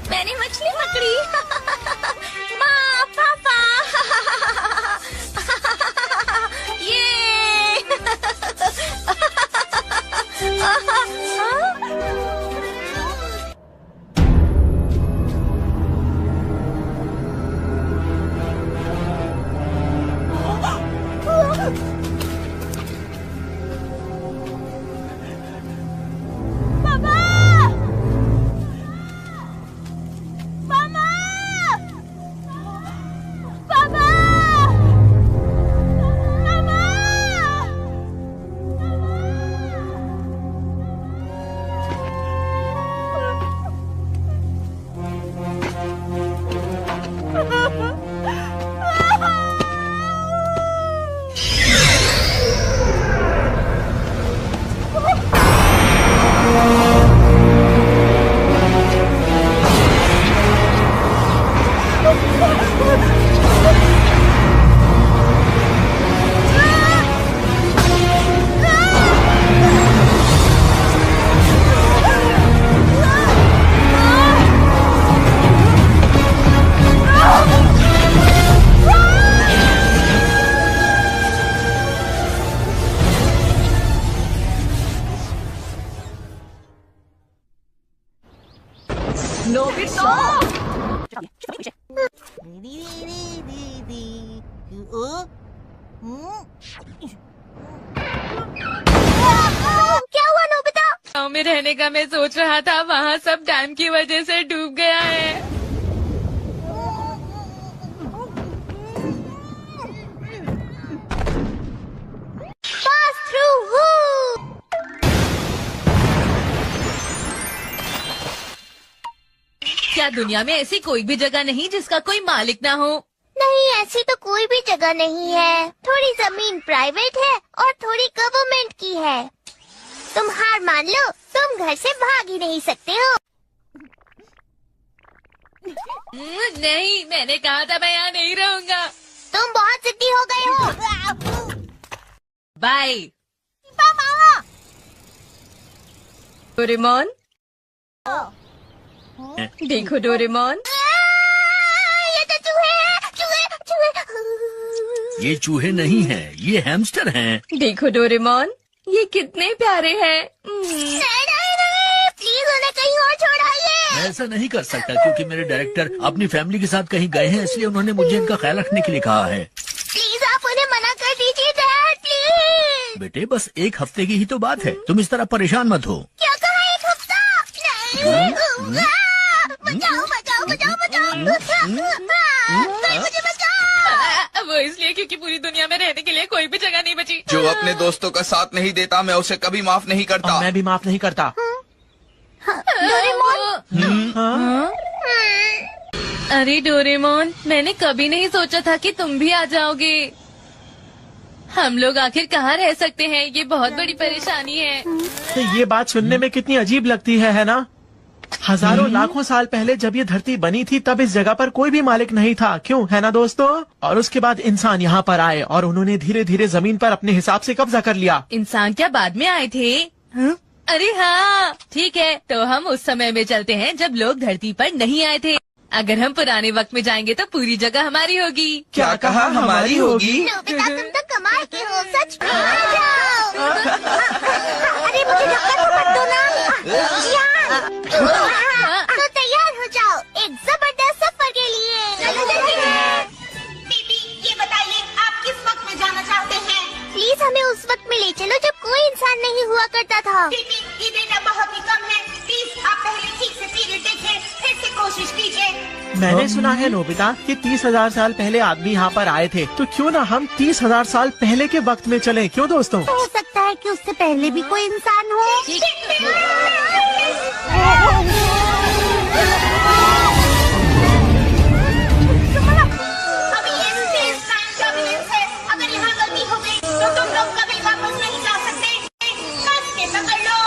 मैंने मछली पकड़ी। माँ, पापा। ये। क्या हुआ नोबिता? गाँव में रहने का मैं सोच रहा था, वहाँ सब डैम की वजह से डूब गया है। Pass through. क्या दुनिया में ऐसी कोई भी जगह नहीं जिसका कोई मालिक ना हो? नहीं, ऐसी तो कोई भी जगह नहीं है। थोड़ी जमीन प्राइवेट है और थोड़ी गवर्नमेंट की है। तुम हार मान लो, तुम घर से भाग ही नहीं सकते हो। नहीं, मैंने कहा था मैं यहाँ नहीं रहूँगा। तुम बहुत जिद्दी हो गए हो। बाय। मामा। डोरेमोन, देखो डोरेमोन, ये तो चूहे हैं, चूहे। ये चूहे नहीं हैं, ये हैमस्टर हैं। देखो डोरेमोन, ये कितने प्यारे हैं। नहीं, प्लीज उन्हें कहीं और छोड़ आइए। मैं ऐसा नहीं कर सकता क्योंकि मेरे डायरेक्टर अपनी फैमिली के साथ कहीं गए हैं, इसलिए उन्होंने मुझे इनका ख्याल रखने के लिए कहा है। प्लीज आप उन्हें मना कर दीजिए डैड, प्लीज। बेटे, बस एक हफ्ते की ही तो बात है, तुम इस तरह परेशान मत हो। क्या कहा, एक हफ्ता? नहीं। बचाओ बचाओ बचाओ बचाओ। कोई मुझे बचाओ। वो इसलिए क्योंकि पूरी दुनिया में रहने के लिए कोई भी जगह नहीं बची। जो अपने दोस्तों का साथ नहीं देता, मैं उसे कभी माफ नहीं करता। मैं भी माफ नहीं करता। डोरेमोन। अरे डोरेमोन, मैंने कभी नहीं सोचा था कि तुम भी आ जाओगे। हम लोग आखिर कहाँ रह सकते हैं? ये बहुत बड़ी परेशानी है। तो ये बात सुनने में कितनी अजीब लगती है ना? हजारों लाखों साल पहले जब ये धरती बनी थी तब इस जगह पर कोई भी मालिक नहीं था, क्यों, है ना दोस्तों? और उसके बाद इंसान यहाँ पर आए और उन्होंने धीरे धीरे जमीन पर अपने हिसाब से कब्जा कर लिया। इंसान क्या बाद में आए थे? अरे हाँ, ठीक है, तो हम उस समय में चलते हैं जब लोग धरती पर नहीं आए थे। अगर हम पुराने वक्त में जाएंगे तो पूरी जगह हमारी होगी। क्या कहा, हमारी होगी? नोबिता, तुम तो कमाल के हो, सच में आ जाओ। अरे मुझे धक्का तो मत दो ना। तो तैयार हो जाओ एक जबरदस्त सफर के लिए। दीदी, ये बताइए आप किस वक्त में जाना चाहते हैं? प्लीज हमें उस वक्त में ले चलो जब कोई इंसान नहीं हुआ करता था। दीदी, ये डेटा बहुत ही कम है। प्लीज आप पहले ठीक से पीरियड देखें, फिर से कोशिश कीजिए। मैंने सुना है नोबिता कि 30,000 साल पहले आदमी यहाँ पर आए थे, तो क्यों ना हम 30,000 साल पहले के वक्त में चलें, क्यों दोस्तों? हो सकता है कि उससे पहले भी कोई इंसान हो। अभी ये स्पेस टाइम टर्बुलेंस है। अगर यहाँ गलती हो गई तो तुम लोग कभी वापस नहीं जा सकते। कस के पकड़ लो।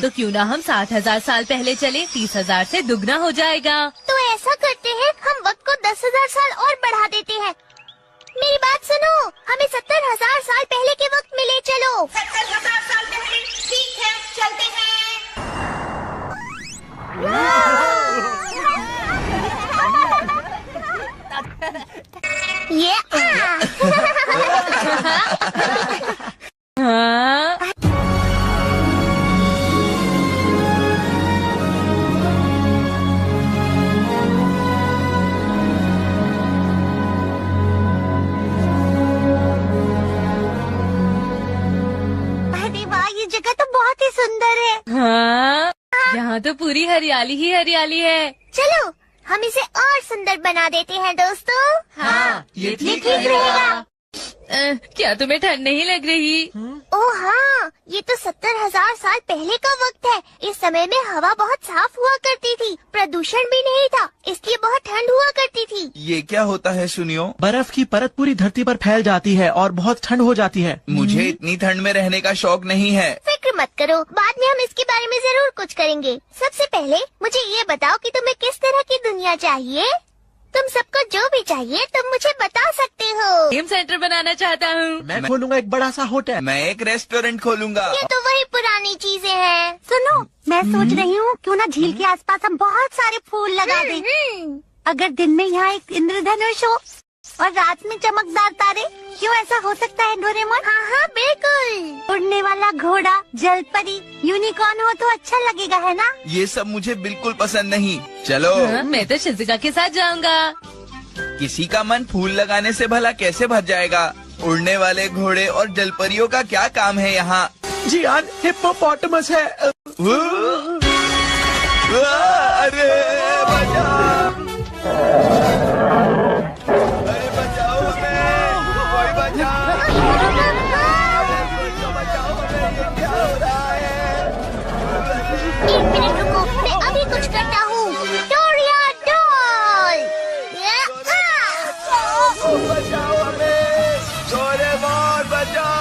तो क्यों ना हम 60,000 साल पहले चले, 30,000 से दुगना हो जाएगा। तो ऐसा करते हैं, हम वक्त को 10,000 साल और बढ़ा देते हैं। मेरी बात सुनो, हमें 70,000 साल पहले के वक्त में ले चलो। 70,000 साल पहले। ठीक है, चलते हैं। ये हाँ? अरे वाह, ये जगह तो बहुत ही सुंदर है। हाँ? यहाँ तो पूरी हरियाली ही हरियाली है। चलो हम इसे और सुंदर बना देते हैं दोस्तों। हाँ, ये ठीक रहेगा। क्या तुम्हें ठंड नहीं लग रही? ओह हाँ, ये तो 70,000 साल पहले का वक्त है। इस समय में हवा बहुत साफ हुआ करती थी, प्रदूषण भी नहीं था, इसलिए बहुत ठंड हुआ करती थी। ये क्या होता है सुनियो? बर्फ की परत पूरी धरती पर फैल जाती है और बहुत ठंड हो जाती है। मुझे इतनी ठंड में रहने का शौक नहीं है। फिक्र मत करो, बाद में हम इसके बारे में जरूर कुछ करेंगे। सबसे पहले मुझे ये बताओ कि तुम्हें किस तरह की दुनिया चाहिए। तुम सबको जो भी चाहिए तुम मुझे बता सकते हो। गेम सेंटर बनाना चाहता हूँ। मैं खोलूंगा एक बड़ा सा होटल। मैं एक रेस्टोरेंट खोलूंगा। ये तो वही पुरानी चीजें हैं। सुनो, मैं सोच रही हूँ क्यों ना झील के आसपास हम बहुत सारे फूल लगा दें। अगर दिन में यहाँ एक इंद्रधनुष हो और रात में चमकदार तारे, क्यों ऐसा हो सकता है डोरेमोन? हाँ हाँ बिल्कुल। उड़ने वाला घोड़ा, जलपरी, यूनिकॉर्न हो तो अच्छा लगेगा, है ना? ये सब मुझे बिल्कुल पसंद नहीं। चलो। हाँ, मैं तो शिजुका के साथ जाऊंगा। किसी का मन फूल लगाने से भला कैसे भर जाएगा? उड़ने वाले घोड़े और जलपरियों का क्या काम है यहाँ? जी यार, हिप्पोपोटामस है। अरे बचाओ! अरे बचाओ हमें! कोई बचाओ! बचाओ हमें! ये क्या हो रहा है? 1 मिनट रुको, मैं अभी कुछ करता हूँ। डोरिया डॉल। बचाओ हमें! डोरेमोन बचाओ!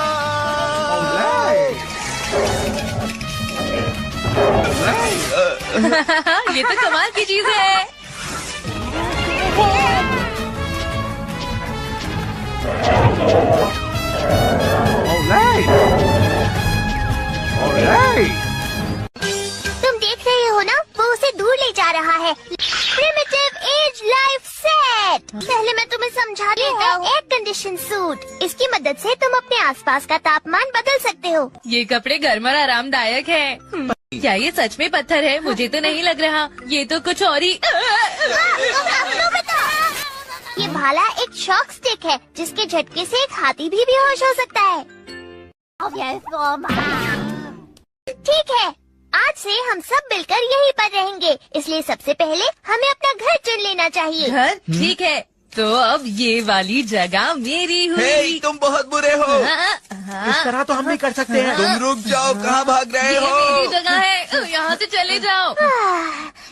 ये तो कमाल की चीज है। तुम देख रहे हो ना, वो उसे दूर ले जा रहा है। Primitive age life set. पहले मैं तुम्हें समझा देता हूँ। एयर कंडीशन सूट, इसकी मदद से तुम अपने आसपास का तापमान बदल सकते हो। ये कपड़े गर्म और आरामदायक है। क्या ये सच में पत्थर है? मुझे तो नहीं लग रहा, ये तो कुछ और ही। ये भाला एक शॉक स्टिक है, जिसके झटके से एक हाथी भी बेहोश हो सकता है। ठीक है, आज से हम सब मिलकर यहीं पर रहेंगे, इसलिए सबसे पहले हमें अपना घर चुन लेना चाहिए। घर? ठीक है, तो अब ये वाली जगह मेरी हे, हुई। तुम बहुत बुरे हो। इस तरह तो हम नहीं कर सकते हैं। तुम रुक जाओ, कहाँ भाग रहे ये मेरी हो? जगह है, यहाँ से चले जाओ।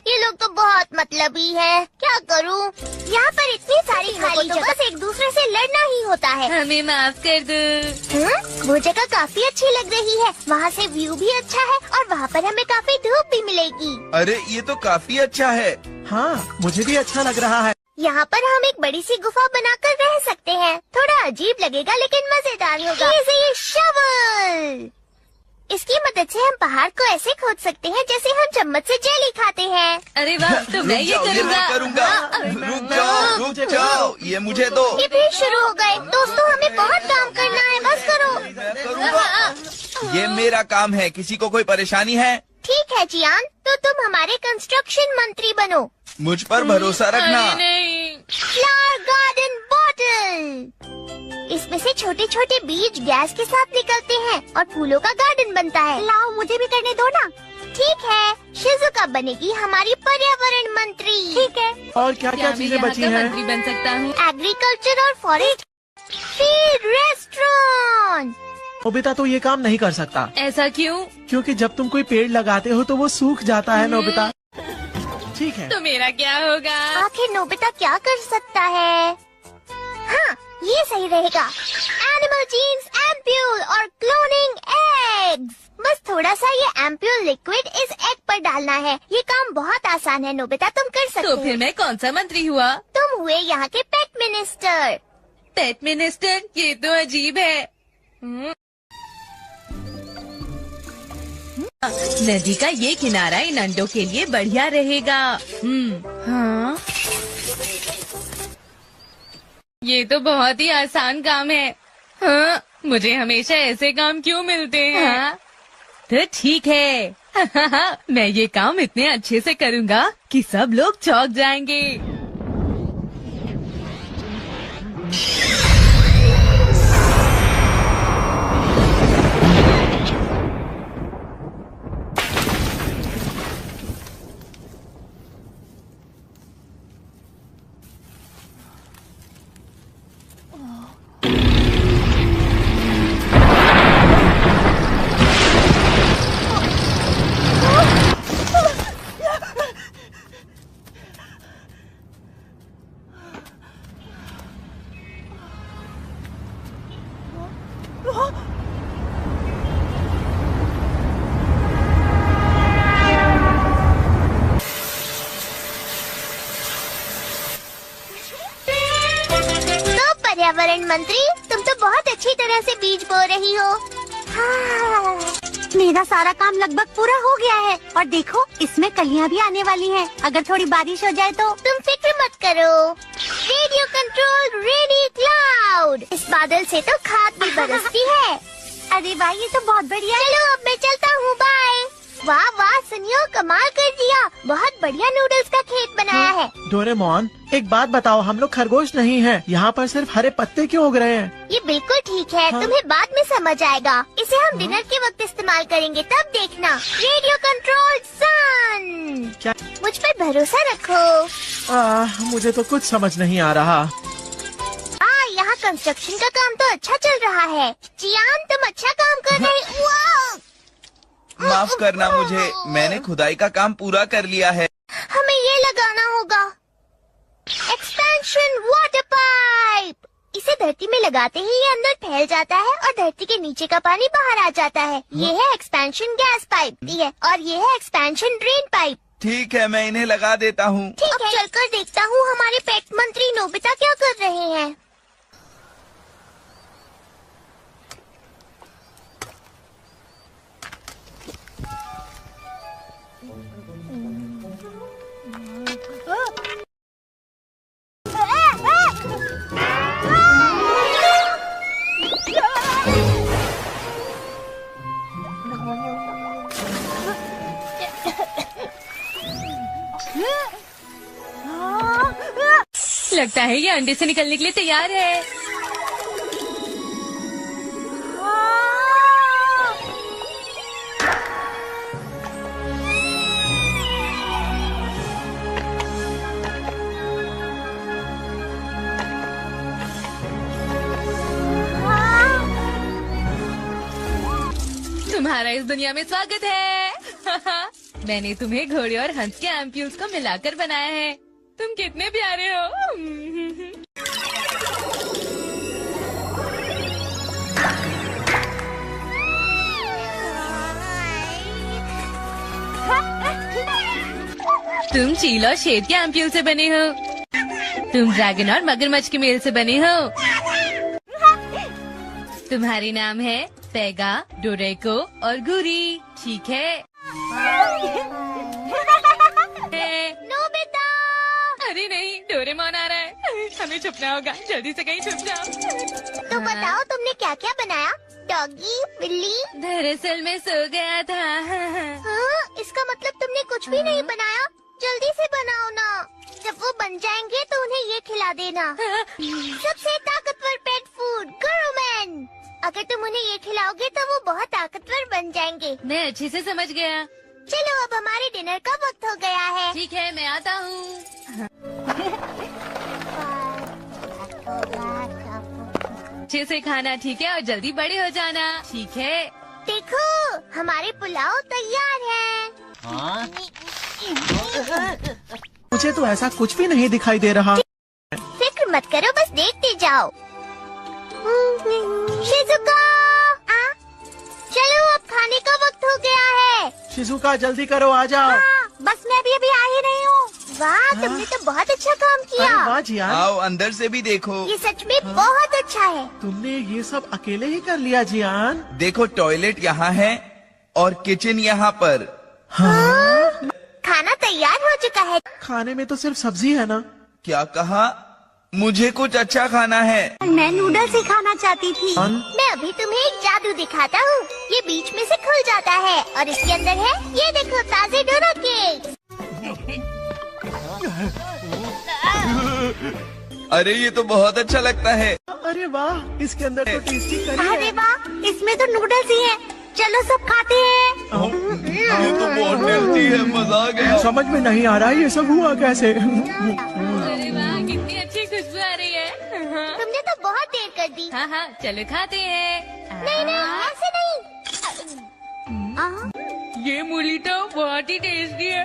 ये लोग तो बहुत मतलबी है, क्या करूं? यहाँ पर इतनी सारी खाली जगह, बस एक दूसरे से लड़ना ही होता है। हमें माफ कर दो। वो जगह काफी अच्छी लग रही है, वहाँ से व्यू भी अच्छा है और वहाँ पर हमें काफी धूप भी मिलेगी। अरे ये तो काफी अच्छा है। हाँ, मुझे भी अच्छा लग रहा है। यहाँ पर हम एक बड़ी सी गुफा बनाकर रह सकते हैं। थोड़ा अजीब लगेगा लेकिन मजेदार होगा। ये शवल, इसकी मदद से हम पहाड़ को ऐसे खोद सकते हैं जैसे हम चम्मच से जेली खाते हैं। अरे वाह, तो मैं ये करूँगा। रुक जाओ, ये मुझे दो। ये फिर शुरू हो गए। दोस्तों, हमें बहुत काम करना है, बस करो। मैं करूँगा। ये मेरा काम है, किसी को कोई परेशानी है? ठीक है जियान, तो तुम हमारे कंस्ट्रक्शन मंत्री बनो। मुझ पर भरोसा रखना। अरे नहीं। फ्लावर गार्डन बॉटल, इसमें से छोटे छोटे बीज गैस के साथ निकलते हैं और फूलों का गार्डन बनता है। लाओ, मुझे भी करने दो ना। ठीक है, शिजुका बनेगी हमारी पर्यावरण मंत्री। ठीक है। और क्या क्या मैं चीजें यहाँ बची का हैं? मंत्री बन सकता हूँ? एग्रीकल्चर और फॉरेस्ट, फीड रेस्टोरेंट। नोबिता तो ये काम नहीं कर सकता, ऐसा क्यों? क्योंकि जब तुम कोई पेड़ लगाते हो तो वो सूख जाता है नोबिता। ठीक है। तो मेरा क्या होगा? आखिर नोबिता क्या कर सकता है? हाँ, ये सही रहेगा। एनिमल जीन्स एम्प्यूल और क्लोनिंग एग्स। बस थोड़ा सा ये एम्प्यूल लिक्विड इस एग पर डालना है। ये काम बहुत आसान है नोबिता, तुम कर सकते तो हो। फिर मैं कौन सा मंत्री हुआ? तुम हुए यहाँ के पेट मिनिस्टर। पेट मिनिस्टर? ये तो अजीब है। नदी का ये किनारा इन अंडों के लिए बढ़िया रहेगा। हाँ, ये तो बहुत ही आसान काम है। हाँ, मुझे हमेशा ऐसे काम क्यों मिलते हैं? हाँ, तो ठीक है। मैं ये काम इतने अच्छे से करूँगा कि सब लोग चौंक जाएंगे। पर्यावरण मंत्री, तुम तो बहुत अच्छी तरह से बीज बो रही हो। हाँ, मेरा सारा काम लगभग पूरा हो गया है और देखो इसमें कलियां भी आने वाली हैं। अगर थोड़ी बारिश हो जाए तो। तुम फिक्र मत करो। Radio control ready cloud. इस बादल से तो खाद भी बरसती है। अरे वाह, ये तो बहुत बढ़िया। चलो अब मैं चलता हूँ, बाय। वाह वाह सुनियो, कमाल कर दिया। बहुत बढ़िया नूडल्स का खेत बनाया है। डोरेमोन, एक बात बताओ, हम लोग खरगोश नहीं हैं। यहाँ पर सिर्फ हरे पत्ते क्यों उग रहे हैं? ये बिल्कुल ठीक है। हाँ। तुम्हें बाद में समझ आएगा। इसे हम डिनर के वक्त इस्तेमाल करेंगे, तब देखना। रेडियो कंट्रोल सन। क्या? मुझ पर भरोसा रखो। मुझे तो कुछ समझ नहीं आ रहा। यहाँ कंस्ट्रक्शन का काम तो अच्छा चल रहा है। जियान, तुम अच्छा काम कर रहे हो। माफ करना मुझे, मैंने खुदाई का काम पूरा कर लिया है। हमें ये लगाना होगा। Expansion water pipe. इसे धरती में लगाते ही ये अंदर फैल जाता है और धरती के नीचे का पानी बाहर आ जाता है। ये है एक्सपेंशन गैस पाइप है और ये है एक्सपेंशन ड्रेन पाइप। ठीक है, मैं इन्हें लगा देता हूँ। ठीक है, चलकर देखता हूँ हमारे पेट मंत्री नोबिता क्या कर रहे हैं। लगता है ये अंडे से निकलने के लिए तैयार है। तुम्हारा इस दुनिया में स्वागत है। मैंने तुम्हें घोड़े और हंस के एम्प्यूल्स को मिलाकर बनाया है। तुम कितने प्यारे हो। तुम चील और शेर के एम्प्यूल से बने हो। तुम ड्रैगन और मगरमच्छ के मेल से बने हो। तुम्हारे नाम है पेगा, डोरेको और गुरी, ठीक है? नोबिता! अरे नहीं, डोरेमोन आ रहा है। हमें छुपना होगा, जल्दी से कहीं छुप जाओ। तो बताओ तुमने क्या क्या बनाया? डॉगी, बिल्ली? दरअसल मैं सो गया था। हाँ, इसका मतलब तुमने कुछ भी नहीं बनाया। जल्दी से बनाओ ना। जब वो बन जाएंगे तो उन्हें ये खिला देना। सबसे ताकतवर पेट फूड, गुरुमैन। अगर तुम उन्हें ये खिलाओगे तो वो बहुत ताकतवर बन जाएंगे। मैं अच्छे से समझ गया। चलो अब हमारे डिनर का वक्त हो गया है। ठीक है, मैं आता हूँ। अच्छे से खाना, ठीक है? और जल्दी बड़े हो जाना, ठीक है? देखो हमारे पुलाव तैयार है। मुझे तो ऐसा कुछ भी नहीं दिखाई दे रहा। फिक्र मत करो, बस देखते जाओ। शिजुका, चलो अब खाना खाने का वक्त हो गया है। शिजुका जल्दी करो, आ जाओ। हाँ, बस मैं अभी आ ही रही हूँ। वाह, तुमने तो बहुत अच्छा काम अरे किया। वाह जियान, आओ अंदर से भी देखो। ये सच में बहुत अच्छा है। तुमने ये सब अकेले ही कर लिया जियान। देखो टॉयलेट यहाँ है और किचन यहाँ पर। खाना तैयार हो चुका है। खाने में तो सिर्फ सब्जी है ना। क्या कहा? मुझे कुछ अच्छा खाना है। मैं नूडल्स ही खाना चाहती थी। कौन? मैं अभी तुम्हें एक जादू दिखाता हूँ। ये बीच में से खुल जाता है और इसके अंदर है, ये देखो, ताजे डोरा केक। अरे ये तो बहुत अच्छा लगता है। अरे वाह, इसके अंदर तो टेस्टी करी अरे है। वाह, इसमें तो नूडल्स ही हैं। चलो सब खाते हैं। ये तो बहुत टेस्टी है, मजा आ गया। समझ में नहीं आ रहा ये सब हुआ कैसे। अरे वाह, कितनी अच्छी खुशबू आ रही है। तुमने तो बहुत देर कर दी। हाँ हाँ, चलो खाते हैं। नहीं नहीं, ऐसे नहीं। ये मूली तो बहुत ही टेस्टी है।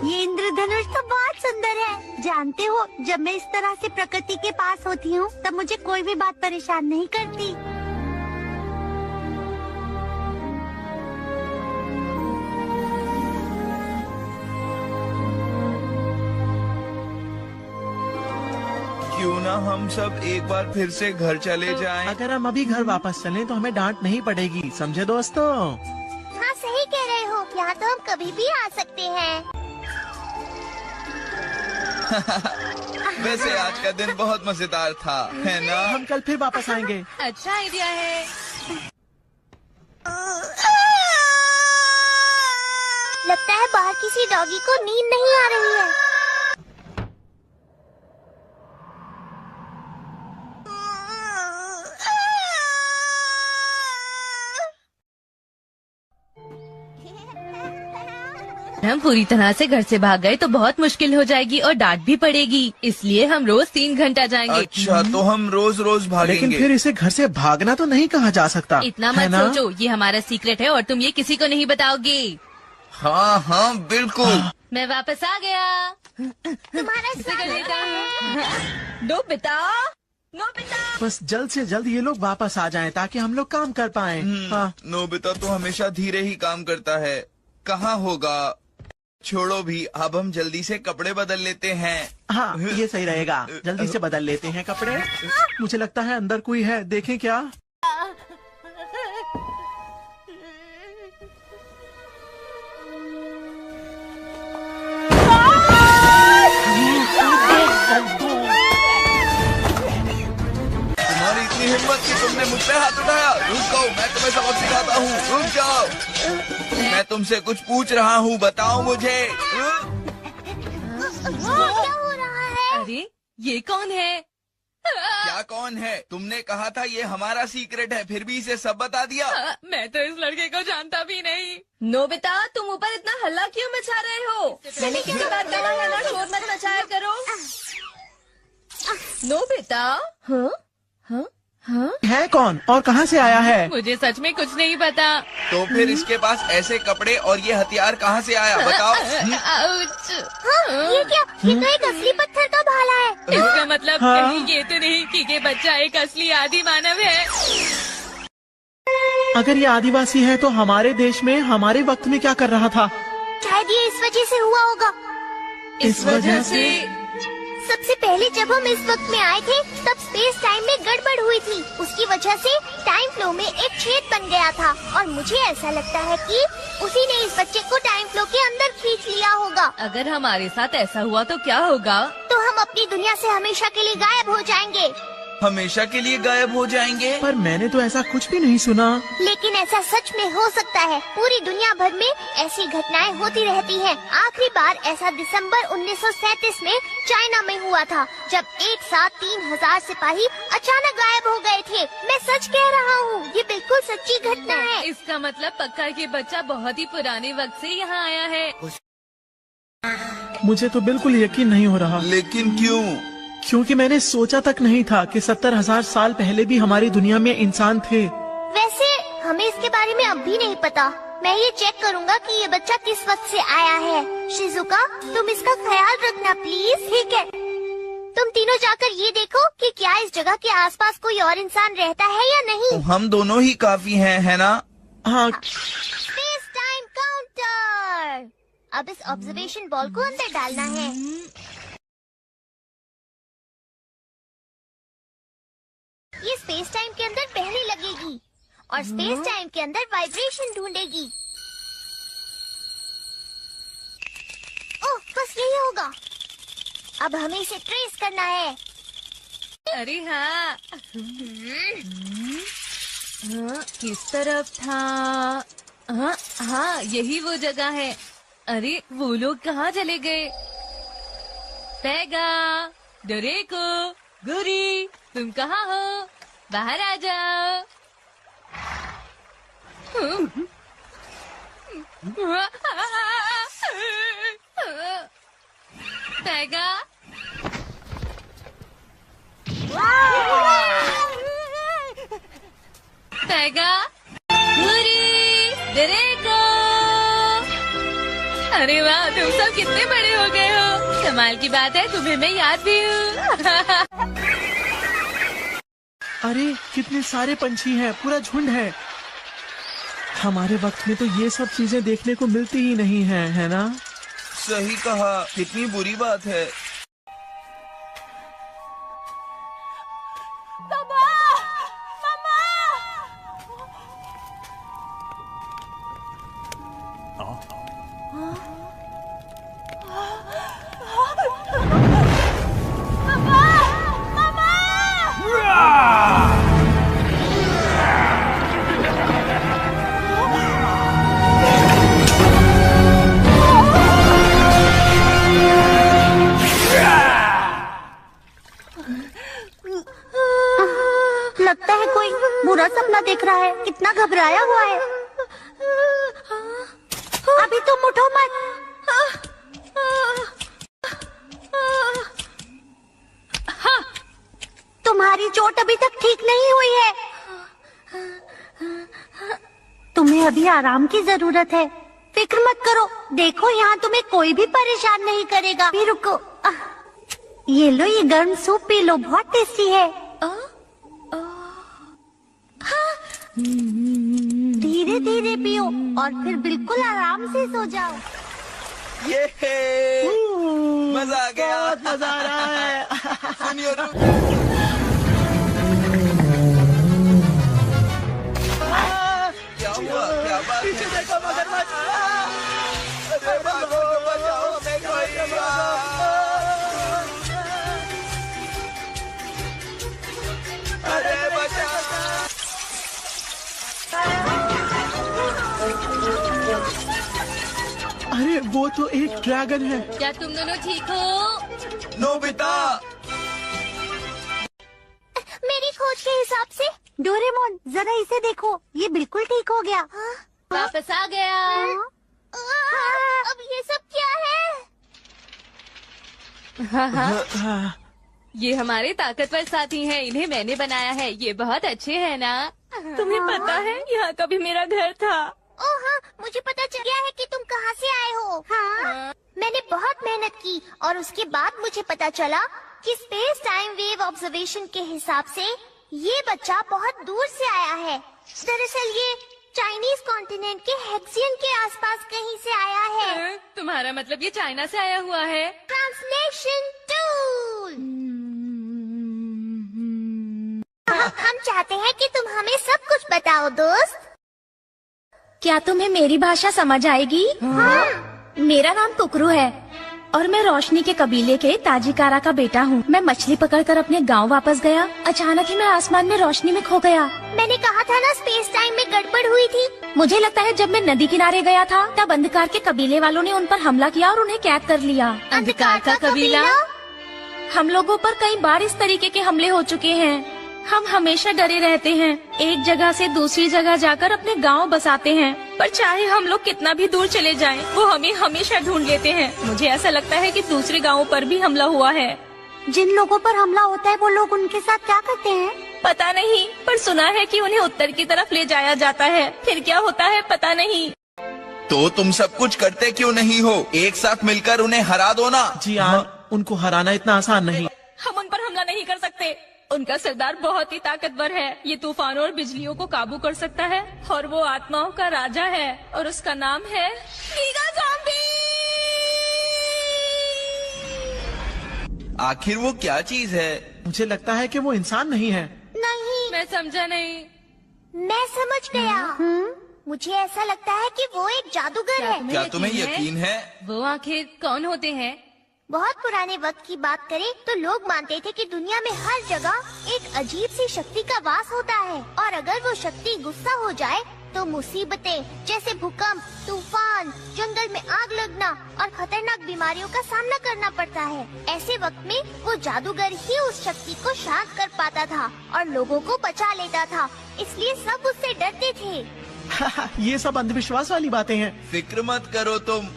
ये इंद्रधनुष तो बहुत सुंदर है। जानते हो, जब मैं इस तरह से प्रकृति के पास होती हूँ तब मुझे कोई भी बात परेशान नहीं करती। क्यों ना हम सब एक बार फिर से घर चले जाएं? अगर हम अभी घर वापस चलें तो हमें डांट नहीं पड़ेगी, समझे दोस्तों। हाँ, सही कह रहे हो। यहाँ तो हम कभी भी आ सकते हैं। वैसे आज का दिन बहुत मजेदार था, है ना? हम कल फिर वापस आएंगे। अच्छा आइडिया है। लगता है बाहर किसी डॉगी को नींद नहीं आ रही है। हम पूरी तरह से घर से भाग गए तो बहुत मुश्किल हो जाएगी और डांट भी पड़ेगी, इसलिए हम रोज 3 घंटा जाएंगे। अच्छा, तो हम रोज रोज भागेंगे। लेकिन फिर इसे घर से भागना तो नहीं कहा जा सकता। इतना है मत ना? सोचो, ये हमारा सीक्रेट है और तुम ये किसी को नहीं बताओगे। हाँ हाँ बिल्कुल। मैं वापस आ गया। तुम्हारा स्वागत। Nobita, Nobita. बस जल्द से जल्द ये लोग वापस आ जाएं ताकि हम लोग काम कर पाएं। हाँ। नोबिता तो हमेशा धीरे ही काम करता है। कहाँ होगा? छोड़ो भी, अब हम जल्दी से कपड़े बदल लेते हैं। हाँ, ये सही रहेगा। जल्दी से बदल लेते हैं कपड़े। मुझे लगता है अंदर कोई है, देखें क्या। तुम्हारी इतनी हिम्मत कि तुमने मुझ पे हाथ उठाया। रुक जाओ, मैं तुम्हें सबक सिखाता हूँ। रुक जाओ, मैं तुमसे कुछ पूछ रहा हूँ, बताओ मुझे। क्या हो रहा है? अरे ये कौन है? क्या कौन है? तुमने कहा था ये हमारा सीक्रेट है, फिर भी इसे सब बता दिया। मैं तो इस लड़के को जानता भी नहीं। नोबिता, तुम ऊपर इतना हल्ला क्यों मचा रहे हो? मैंने कितनी बार कहा है ना, शोर मत मचाया करो। नोबिता, हाँ हाँ हाँ, है कौन और कहाँ से आया है? मुझे सच में कुछ नहीं पता। तो फिर इसके पास ऐसे कपड़े और ये हथियार कहाँ से आया, बताओ। आउच। ये क्या? ये तो एक असली पत्थर का भाला है। इसका मतलब हाँ। कहीं ये तो नहीं कि ये बच्चा एक असली आदि मानव है? अगर ये आदिवासी है तो हमारे देश में हमारे वक्त में क्या कर रहा था? शायद ये इस वजह से हुआ होगा। इस वजह से? सबसे पहले जब हम इस वक्त में आए थे तब स्पेस टाइम में गड़बड़ हुई थी। उसकी वजह से टाइम फ्लो में एक छेद बन गया था और मुझे ऐसा लगता है कि उसी ने इस बच्चे को टाइम फ्लो के अंदर खींच लिया होगा। अगर हमारे साथ ऐसा हुआ तो क्या होगा? तो हम अपनी दुनिया से हमेशा के लिए गायब हो जाएंगे। हमेशा के लिए गायब हो जाएंगे? पर मैंने तो ऐसा कुछ भी नहीं सुना। लेकिन ऐसा सच में हो सकता है। पूरी दुनिया भर में ऐसी घटनाएं होती रहती हैं। आखिरी बार ऐसा दिसंबर 1937 में चाइना में हुआ था, जब एक साथ 3000 सिपाही अचानक गायब हो गए थे। मैं सच कह रहा हूँ, ये बिल्कुल सच्ची घटना है। इसका मतलब पक्का ये बच्चा बहुत ही पुराने वक्त से यहाँ आया है। मुझे तो बिल्कुल यकीन नहीं हो रहा। लेकिन क्यों? क्योंकि मैंने सोचा तक नहीं था कि 70,000 साल पहले भी हमारी दुनिया में इंसान थे। वैसे हमें इसके बारे में अब भी नहीं पता। मैं ये चेक करूँगा कि ये बच्चा किस वक्त से आया है। शिजुका, तुम इसका ख्याल रखना प्लीज। ठीक है। तुम तीनों जाकर ये देखो कि क्या इस जगह के आसपास कोई और इंसान रहता है या नहीं। हम दोनों ही काफी हैं, है ना? हाँ, स्पेस टाइम काउंटर। अब इस ऑब्जर्वेशन बॉल को अंदर डालना है। ये स्पेस टाइम के अंदर पहले लगेगी और स्पेस टाइम के अंदर वाइब्रेशन ढूंढेगी। ओह, बस यही होगा। अब हमें इसे ट्रेस करना है। अरे हाँ, किस तरफ था? हाँ हाँ, यही वो जगह है। अरे वो लोग कहाँ चले गए? पैगा, डोरेको, गुरी, तुम कहाँ हो? बाहर आ जाओ। पैगा, पैगा, गुरी, डोरेको। अरे वाह, तुम सब कितने बड़े हो गए हो। कमाल की बात है, तुम्हें मैं याद भी हूँ। अरे कितने सारे पंछी हैं, पूरा झुंड है। हमारे वक्त में तो ये सब चीजें देखने को मिलती ही नहीं है ना? सही कहा, कितनी बुरी बात है। लगता है कोई बुरा सपना देख रहा है। कितना घबराया हुआ है। अभी तुम उठो मत। तुम्हारी चोट अभी तक ठीक नहीं हुई है। तुम्हें अभी आराम की जरूरत है। फिक्र मत करो। देखो, यहाँ तुम्हें कोई भी परेशान नहीं करेगा। भी रुको। ये लो, ये गर्म सूप पी लो, बहुत टेस्टी है। धीरे धीरे पियो और फिर बिल्कुल आराम से सो जाओ। ये मजा आ गया। बहुत मजा आ रहा है। सुनिए, क्या हुआ? क्या बात है? देखो मगरमच्छ। अरे भागो, बचाओ हमें कोई। अरे बचाओ। अरे वो तो एक ड्रैगन है। क्या तुम दोनों ठीक हो? नोबिता, मेरी खोज के हिसाब से डोरेमोन, जरा इसे देखो, ये बिल्कुल ठीक हो गया। वापस आ गया। अब ये सब क्या है? हाँ हाँ, हाँ, ये हमारे ताकतवर साथी हैं। इन्हें मैंने बनाया है। ये बहुत अच्छे हैं ना? तुम्हें पता है, यहाँ कभी मेरा घर था। ओह हाँ, मुझे पता चल गया है कि तुम कहाँ से आए हो। हाँ, मैंने बहुत मेहनत की और उसके बाद मुझे पता चला कि स्पेस टाइम वेव ऑब्जर्वेशन के हिसाब से ये बच्चा बहुत दूर से आया है। दरअसल ये चाइनीज कॉन्टिनेंट के हेक्सियन के आसपास कहीं से आया है। तुम्हारा मतलब ये चाइना से आया हुआ है? Translation tool. हम चाहते हैं कि तुम हमें सब कुछ बताओ दोस्त। क्या तुम्हें मेरी भाषा समझ आएगी? हाँ। मेरा नाम कुकरू है और मैं रोशनी के कबीले के ताजिकारा का बेटा हूँ। मैं मछली पकड़कर अपने गांव वापस गया। अचानक ही मैं आसमान में रोशनी में खो गया। मैंने कहा था ना, स्पेस टाइम में गड़बड़ हुई थी। मुझे लगता है जब मैं नदी किनारे गया था तब अंधकार के कबीले वालों ने उन पर हमला किया और उन्हें कैद कर लिया। अंधकार का कबीला? हम लोगों पर कई बार इस तरीके के हमले हो चुके हैं। हम हमेशा डरे रहते हैं। एक जगह से दूसरी जगह जाकर अपने गांव बसाते हैं, पर चाहे हम लोग कितना भी दूर चले जाएं, वो हमें हमेशा ढूंढ लेते हैं। मुझे ऐसा लगता है कि दूसरे गांवों पर भी हमला हुआ है। जिन लोगों पर हमला होता है वो लोग उनके साथ क्या करते हैं? पता नहीं, पर सुना है कि उन्हें उत्तर की तरफ ले जाया जाता है। फिर क्या होता है पता नहीं। तो तुम सब कुछ करते क्यों नहीं हो? एक साथ मिलकर उन्हें हरा दो ना। जी यार, उनको हराना इतना आसान नहीं। नहीं कर सकते। उनका सरदार बहुत ही ताकतवर है। ये तूफानों और बिजलियों को काबू कर सकता है और वो आत्माओं का राजा है और उसका नाम है गीगा ज़ॉम्बी। आखिर वो क्या चीज है? मुझे लगता है कि वो इंसान नहीं है। नहीं, मैं समझा नहीं। मैं समझ गया। मुझे ऐसा लगता है कि वो एक जादूगर है। क्या तुम्हें यकीन है? वो आखिर कौन होते हैं? बहुत पुराने वक्त की बात करें तो लोग मानते थे कि दुनिया में हर जगह एक अजीब सी शक्ति का वास होता है और अगर वो शक्ति गुस्सा हो जाए तो मुसीबतें जैसे भूकंप, तूफान, जंगल में आग लगना और खतरनाक बीमारियों का सामना करना पड़ता है। ऐसे वक्त में वो जादूगर ही उस शक्ति को शांत कर पाता था और लोगों को बचा लेता था, इसलिए सब उससे डरते थे। ये सब अंधविश्वास वाली बातें हैं। फिक्र मत करो तुम,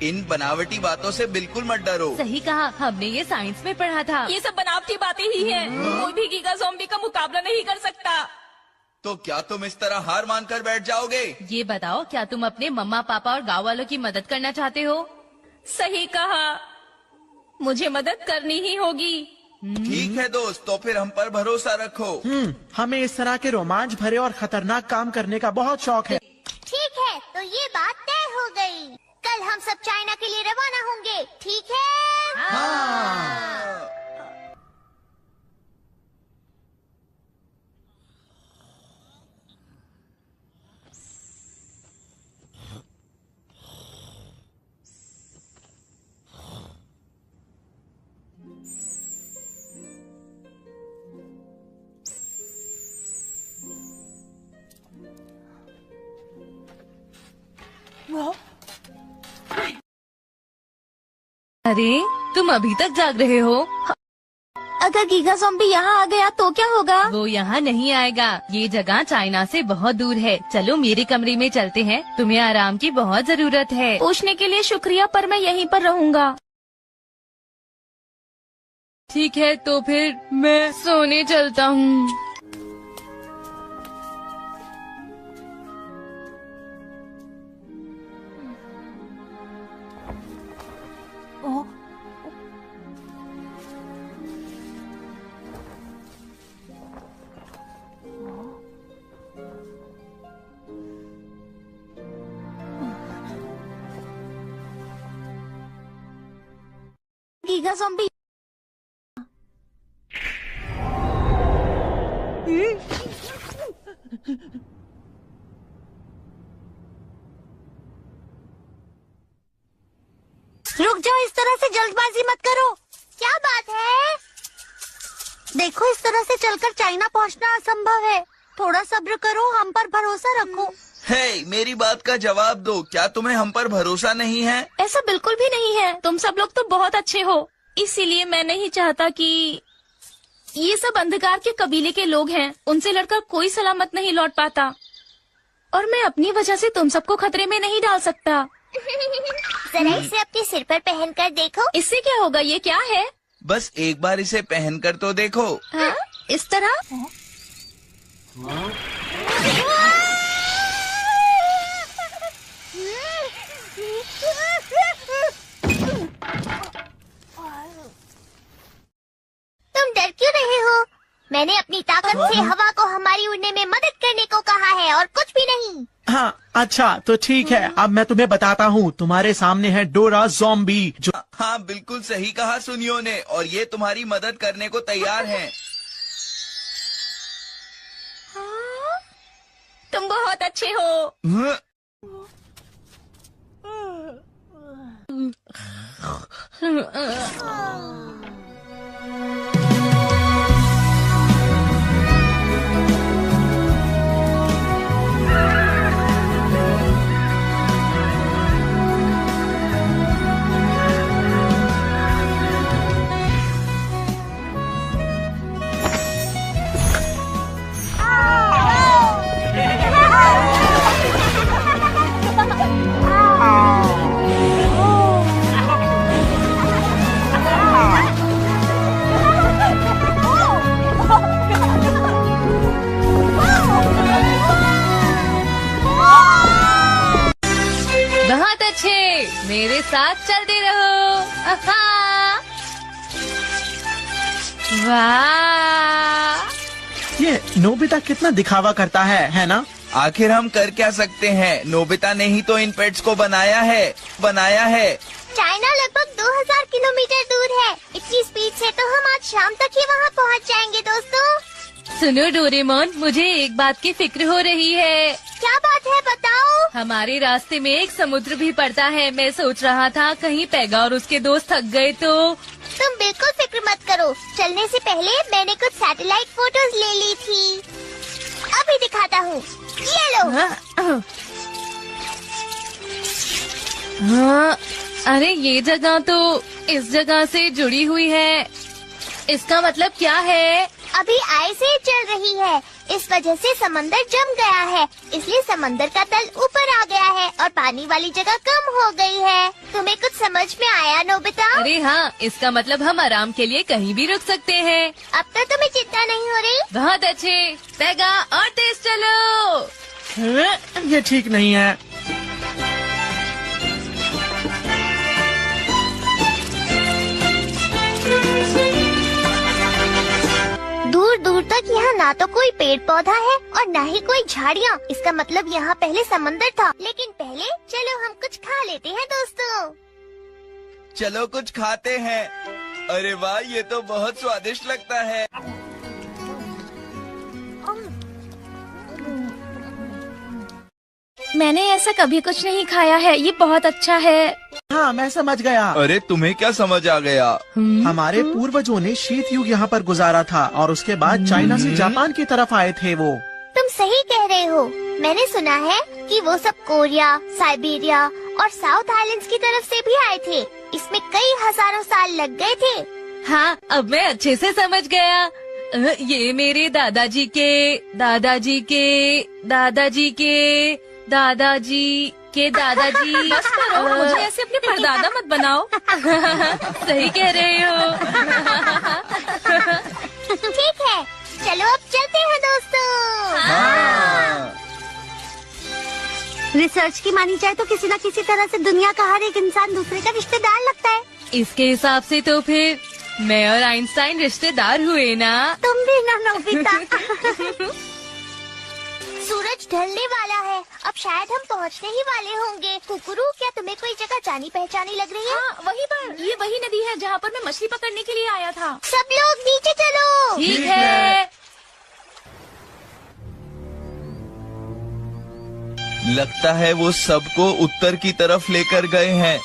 इन बनावटी बातों से बिल्कुल मत डरो। सही कहा, हमने ये साइंस में पढ़ा था। ये सब बनावटी बातें ही हैं। कोई भी गीगा ज़ॉम्बी का मुकाबला नहीं कर सकता। तो क्या तुम इस तरह हार मानकर बैठ जाओगे? ये बताओ, क्या तुम अपने मम्मा पापा और गाँव वालों की मदद करना चाहते हो? सही कहा, मुझे मदद करनी ही होगी। ठीक है दोस्त, तो फिर हम पर भरोसा रखो। हमें इस तरह के रोमांच भरे और खतरनाक काम करने का बहुत शौक है। ठीक है, तो ये बात तय हो गई। कल हम सब चाइना के लिए रवाना होंगे, ठीक है? अरे, तुम अभी तक जाग रहे हो? अगर गीगा ज़ॉम्बी यहाँ आ गया तो क्या होगा? वो यहाँ नहीं आएगा। ये जगह चाइना से बहुत दूर है। चलो मेरे कमरे में चलते हैं, तुम्हें आराम की बहुत जरूरत है। पूछने के लिए शुक्रिया, पर मैं यहीं पर रहूँगा। ठीक है, तो फिर मैं सोने चलता हूँ। गीगा ज़ॉम्बी रुक जाओ, इस तरह से जल्दबाजी मत करो। क्या बात है? देखो, इस तरह से चलकर चाइना पहुंचना असंभव है। थोड़ा सब्र करो, हम पर भरोसा रखो। हे, मेरी बात का जवाब दो, क्या तुम्हें हम पर भरोसा नहीं है? ऐसा बिल्कुल भी नहीं है। तुम सब लोग तो बहुत अच्छे हो, इसीलिए मैं नहीं चाहता कि ये सब अंधकार के कबीले के लोग हैं। उनसे लड़कर कोई सलामत नहीं लौट पाता और मैं अपनी वजह से तुम सबको खतरे में नहीं डाल सकता। जरा इसे अपने सिर पर पहन कर देखो। इससे क्या होगा? ये क्या है? बस एक बार इसे पहनकर तो देखो। हाँ? इस तरह? तुम डर क्यों रहे हो? मैंने अपनी ताकत से हवा को हमारी उड़ने में मदद करने को कहा है और कुछ भी नहीं। हाँ, अच्छा तो ठीक है। अब मैं तुम्हें बताता हूँ। तुम्हारे सामने है डोरा ज़ॉम्बी, जो हाँ, बिल्कुल सही कहा सुनियो ने, और ये तुम्हारी मदद करने को तैयार हैं। तुम बहुत अच्छे हो। बहुत अच्छे, मेरे साथ चलते रहो। आहा। वाह। ये नोबिता कितना दिखावा करता है ना? आखिर हम कर क्या सकते हैं? नोबिता ने ही तो इन पेट्स को बनाया है। चाइना लगभग 2000 किलोमीटर दूर है। इतनी स्पीड से तो हम आज शाम तक ही वहाँ पहुँच जाएंगे दोस्तों। सुनो डोरेमोन, मुझे एक बात की फिक्र हो रही है। क्या बात है बताओ? हमारे रास्ते में एक समुद्र भी पड़ता है। मैं सोच रहा था कहीं पेगा और उसके दोस्त थक गए तो। तुम बिल्कुल फिक्र मत करो। चलने से पहले मैंने कुछ सैटेलाइट फोटोज ले ली थी। अभी दिखाता हूँ, ये लो। हाँ, अरे ये जगह तो इस जगह से जुड़ी हुई है। इसका मतलब क्या है? अभी आइस ही चल रही है, इस वजह से समंदर जम गया है, इसलिए समंदर का तल ऊपर आ गया है और पानी वाली जगह कम हो गई है। तुम्हें कुछ समझ में आया नोबिता? अरे हाँ, इसका मतलब हम आराम के लिए कहीं भी रुक सकते हैं। अब तो तुम्हें चिंता नहीं हो रही? बहुत अच्छे। पेगा और तेज चलो। ये ठीक नहीं है। दूर दूर तक यहाँ ना तो कोई पेड़ पौधा है और ना ही कोई झाड़ियाँ। इसका मतलब यहाँ पहले समंदर था। लेकिन पहले चलो हम कुछ खा लेते हैं दोस्तों। चलो कुछ खाते हैं। अरे वाह, ये तो बहुत स्वादिष्ट लगता है। मैंने ऐसा कभी कुछ नहीं खाया है, ये बहुत अच्छा है। हाँ, मैं समझ गया। अरे तुम्हें क्या समझ आ गया? हमारे पूर्वजों ने शीत युग यहाँ पर गुजारा था और उसके बाद चाइना से जापान की तरफ आए थे वो। तुम सही कह रहे हो। मैंने सुना है कि वो सब कोरिया, साइबेरिया और साउथ आइलैंड्स की तरफ से भी आए थे। इसमें कई हजारों साल लग गए थे। हाँ, अब मैं अच्छे से समझ गया। ये मेरे दादाजी के दादाजी के दादाजी के दादाजी के दादाजी। बस करो, मुझे ऐसे अपने परदादा मत बनाओ। सही कह रहे हो। ठीक है, चलो अब चलते हैं दोस्तों। हाँ। रिसर्च की मानी जाए तो किसी न किसी तरह से दुनिया का हर एक इंसान दूसरे का रिश्तेदार लगता है। इसके हिसाब से तो फिर मैं और आइंस्टाइन रिश्तेदार हुए ना। तुम भी ना नोबिता। सूरज ढलने वाला है, अब शायद हम पहुंचने ही वाले होंगे। कुकुरू, क्या तुम्हें कोई जगह जानी पहचानी लग रही है? हाँ, वहीं पर। ये वही नदी है जहाँ पर मैं मछली पकड़ने के लिए आया था। सब लोग नीचे चलो। ठीक है। लगता है वो सबको उत्तर की तरफ लेकर गए हैं।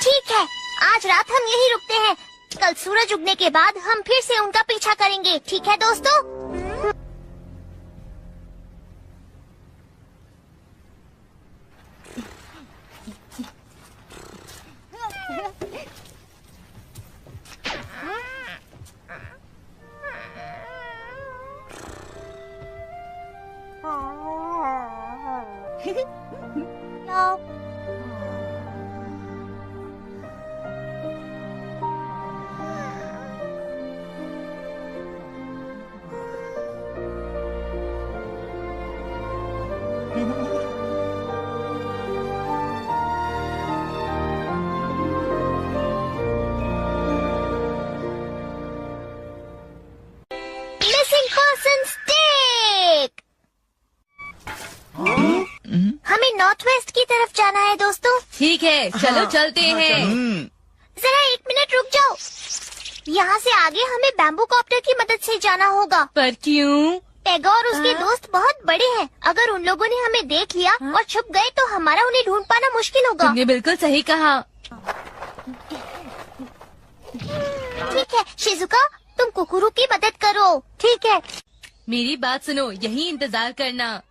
ठीक है, आज रात हम यहीं रुकते हैं। कल सूरज उगने के बाद हम फिर से उनका पीछा करेंगे। ठीक है दोस्तों? Missing person stick. हमें नॉर्थ वेस्ट की तरफ जाना है दोस्तों। ठीक है, चलो चलते हैं। जरा 1 मिनट रुक जाओ। यहाँ से आगे हमें बैम्बू कॉप्टर की मदद से जाना होगा। पर क्यों? पेगा और उसके दोस्त बहुत बड़े हैं। अगर उन लोगों ने हमें देख लिया और छुप गए तो हमारा उन्हें ढूंढ पाना मुश्किल होगा। तुमने बिल्कुल सही कहा। ठीक है शिजुका, तुम कुकुरू की मदद करो। ठीक है। मेरी बात सुनो, यही इंतजार करना।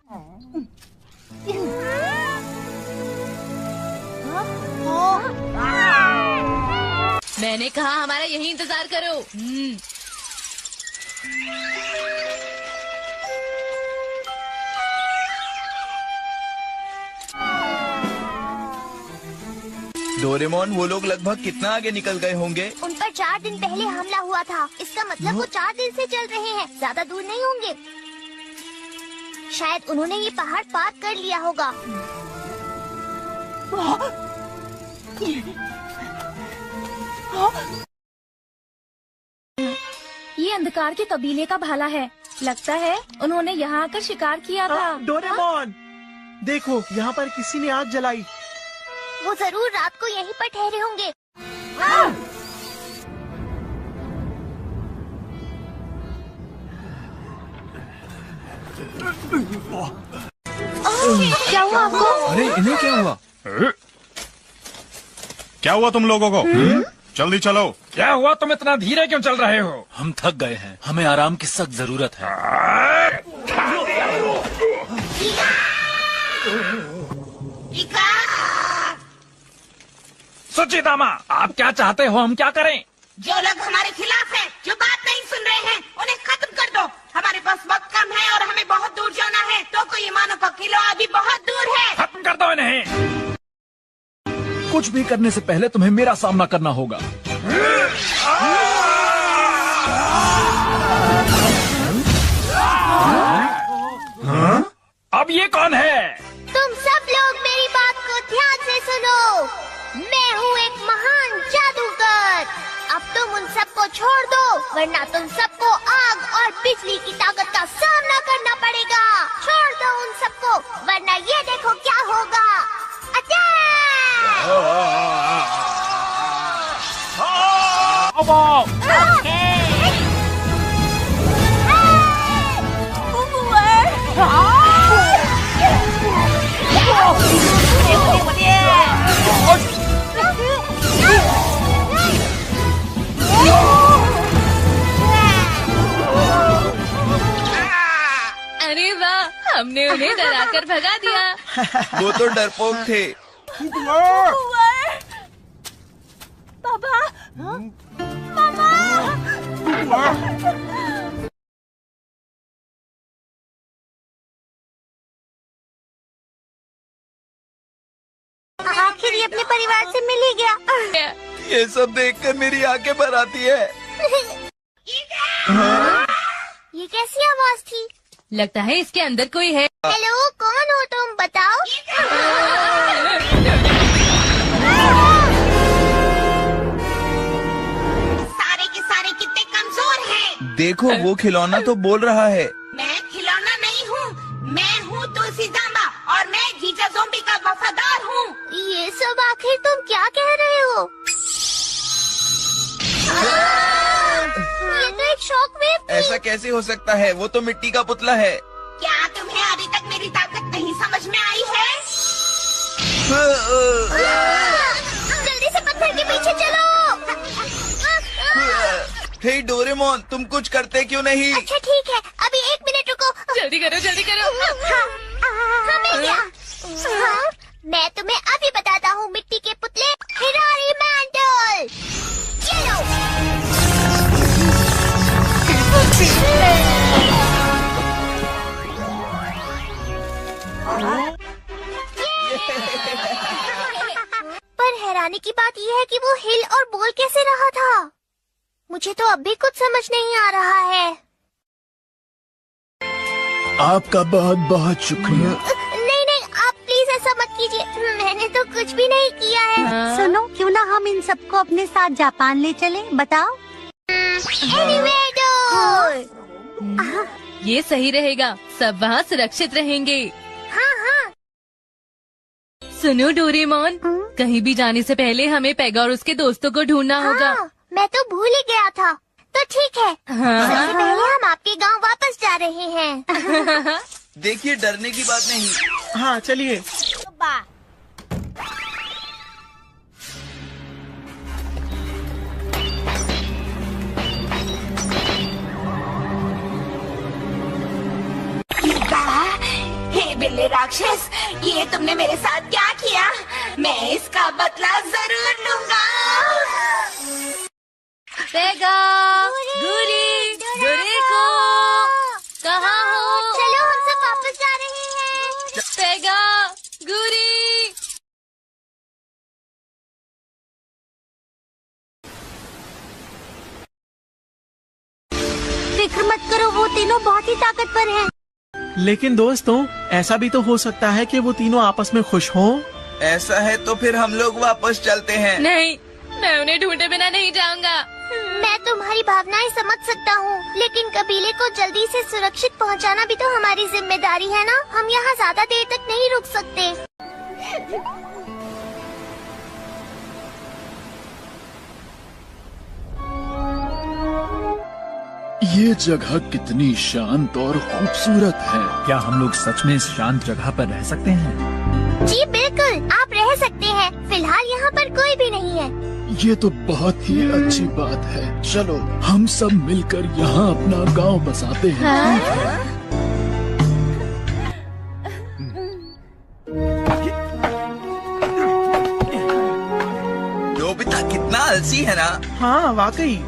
मैंने कहा हमारा यही इंतजार करो। डोरेमोन, वो लोग लगभग कितना आगे निकल गए होंगे? उन पर 4 दिन पहले हमला हुआ था। इसका मतलब वो 4 दिन से चल रहे हैं। ज्यादा दूर नहीं होंगे। शायद उन्होंने ये पहाड़ पार कर लिया होगा। अंधकार के कबीले का भाला है। लगता है उन्होंने यहाँ आकर शिकार किया था। डोरेमोन, देखो यहाँ पर किसी ने आग जलाई। वो जरूर रात को यहीं पर ठहरे होंगे। क्या हुआ आपको? अरे इन्हें क्या हुआ? क्या हुआ तुम लोगों को? जल्दी चलो। क्या हुआ? तुम इतना धीरे क्यों चल रहे हो? हम थक गए हैं, हमें आराम की सख्त जरूरत है। सुचिदामा, आप क्या चाहते हो हम क्या करें? जो लोग हमारे खिलाफ हैं, जो बात नहीं सुन रहे हैं, उन्हें खत्म कर दो। हमारे पास वक्त कम है और हमें बहुत दूर जाना है, तो कोई मानो का किला अभी बहुत दूर है। खत्म कर दो इन्हें। कुछ भी करने से पहले तुम्हें मेरा सामना करना होगा। अब ये कौन है? तुम सब लोग मेरी बात को ध्यान से सुनो। मैं हूँ एक महान जादूगर। अब तुम उन सबको छोड़ दो, वरना तुम सबको आग और बिजली की ताकत का सामना करना पड़ेगा। छोड़ दो उन सबको, वरना ये देखो क्या होगा। अरे वाह, हमने उन्हें डराकर भगा दिया। वो तो डरपोक थे। आखिर ये अपने परिवार से मिल ही गया। ये सब देखकर मेरी आंखें भर आती है। ये कैसी आवाज थी? लगता है इसके अंदर कोई है। हेलो, कौन हो तुम? बताओ। सारे के सारे कितने कमजोर हैं। देखो वो खिलौना तो बोल रहा है। मैं खिलौना नहीं हूँ, मैं हूँ तुलसीदामा और मैं जीजा ज़ोंबी का वफादार हूँ। ये सब आखिर तुम क्या कह रहे हो? ये तो एक शॉकवेव थी। ऐसा कैसे हो सकता है? वो तो मिट्टी का पुतला है। क्या तुम्हें अभी तक मेरी ताकत नहीं समझ में आई है? जल्दी से पत्थर के पीछे चलो। हे डोरेमोन, तुम कुछ करते क्यों नहीं? अच्छा ठीक है, अभी 1 मिनट रुको। जल्दी करो, जल्दी करो। हाँ, मिल गया। हाँ, मैं तुम्हें अभी बताता हूँ मिट्टी के पुतले हिरारी मैंटल। ये लो। पर हैरानी की बात यह है कि वो हिल और बोल कैसे रहा था। मुझे तो अब भी कुछ समझ नहीं आ रहा है। आपका बहुत बहुत शुक्रिया। नहीं नहीं, आप प्लीज ऐसा मत कीजिए, मैंने तो कुछ भी नहीं किया है। हाँ? सुनो, क्यों ना हम इन सबको अपने साथ जापान ले चले? बताओ। ये सही रहेगा, सब वहाँ सुरक्षित रहेंगे। हाँ हाँ। सुनो डोरेमोन, कहीं भी जाने से पहले हमें पेगा और उसके दोस्तों को ढूंढना होगा। हाँ, मैं तो भूल ही गया था। तो ठीक है, सबसे पहले हम आपके गांव वापस जा रहे हैं। देखिए, डरने की बात नहीं। हाँ चलिए। हे बिल्ली राक्षस, ये तुमने मेरे साथ क्या किया? मैं इसका बदला जरूर लूंगा। पेगा, गुरी, डोरेको, कहाँ हो? चलो, हम सब वापस जा रहे हैं। पेगा, गुरी। फिक्र मत करो, वो तीनों बहुत ही ताकतवर हैं। लेकिन दोस्तों, ऐसा भी तो हो सकता है कि वो तीनों आपस में खुश हों। ऐसा है तो फिर हम लोग वापस चलते हैं। नहीं, मैं उन्हें ढूंढे बिना नहीं जाऊंगा। मैं तुम्हारी भावनाएं समझ सकता हूँ, लेकिन कबीले को जल्दी से सुरक्षित पहुँचाना भी तो हमारी जिम्मेदारी है ना। हम यहाँ ज्यादा देर तक नहीं रुक सकते। ये जगह कितनी शांत और खूबसूरत है। क्या हम लोग सच में इस शांत जगह पर रह सकते हैं? जी बिल्कुल, आप रह सकते हैं। फिलहाल यहाँ पर कोई भी नहीं है। ये तो बहुत ही अच्छी बात है। चलो हम सब मिलकर यहाँ अपना गांव बसाते हैं। नोबिता कितना आलसी है ना। हाँ वाकई।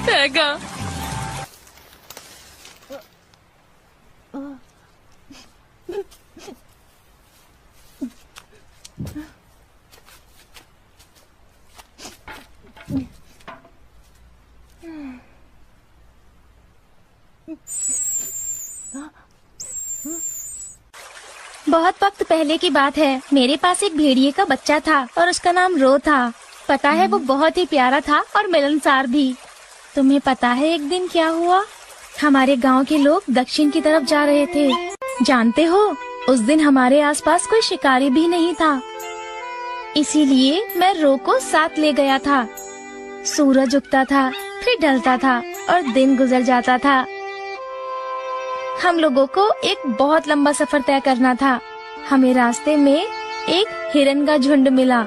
पैगा, बहुत वक्त पहले की बात है। मेरे पास एक भेड़िए का बच्चा था और उसका नाम रो था। पता है वो बहुत ही प्यारा था और मिलनसार भी। तुम्हें पता है एक दिन क्या हुआ? हमारे गांव के लोग दक्षिण की तरफ जा रहे थे। जानते हो, उस दिन हमारे आसपास कोई शिकारी भी नहीं था। इसीलिए मैं रो को साथ ले गया था। सूरज उगता था, फिर ढलता था और दिन गुजर जाता था। हम लोगों को एक बहुत लंबा सफर तय करना था। हमें रास्ते में एक हिरन का झुंड मिला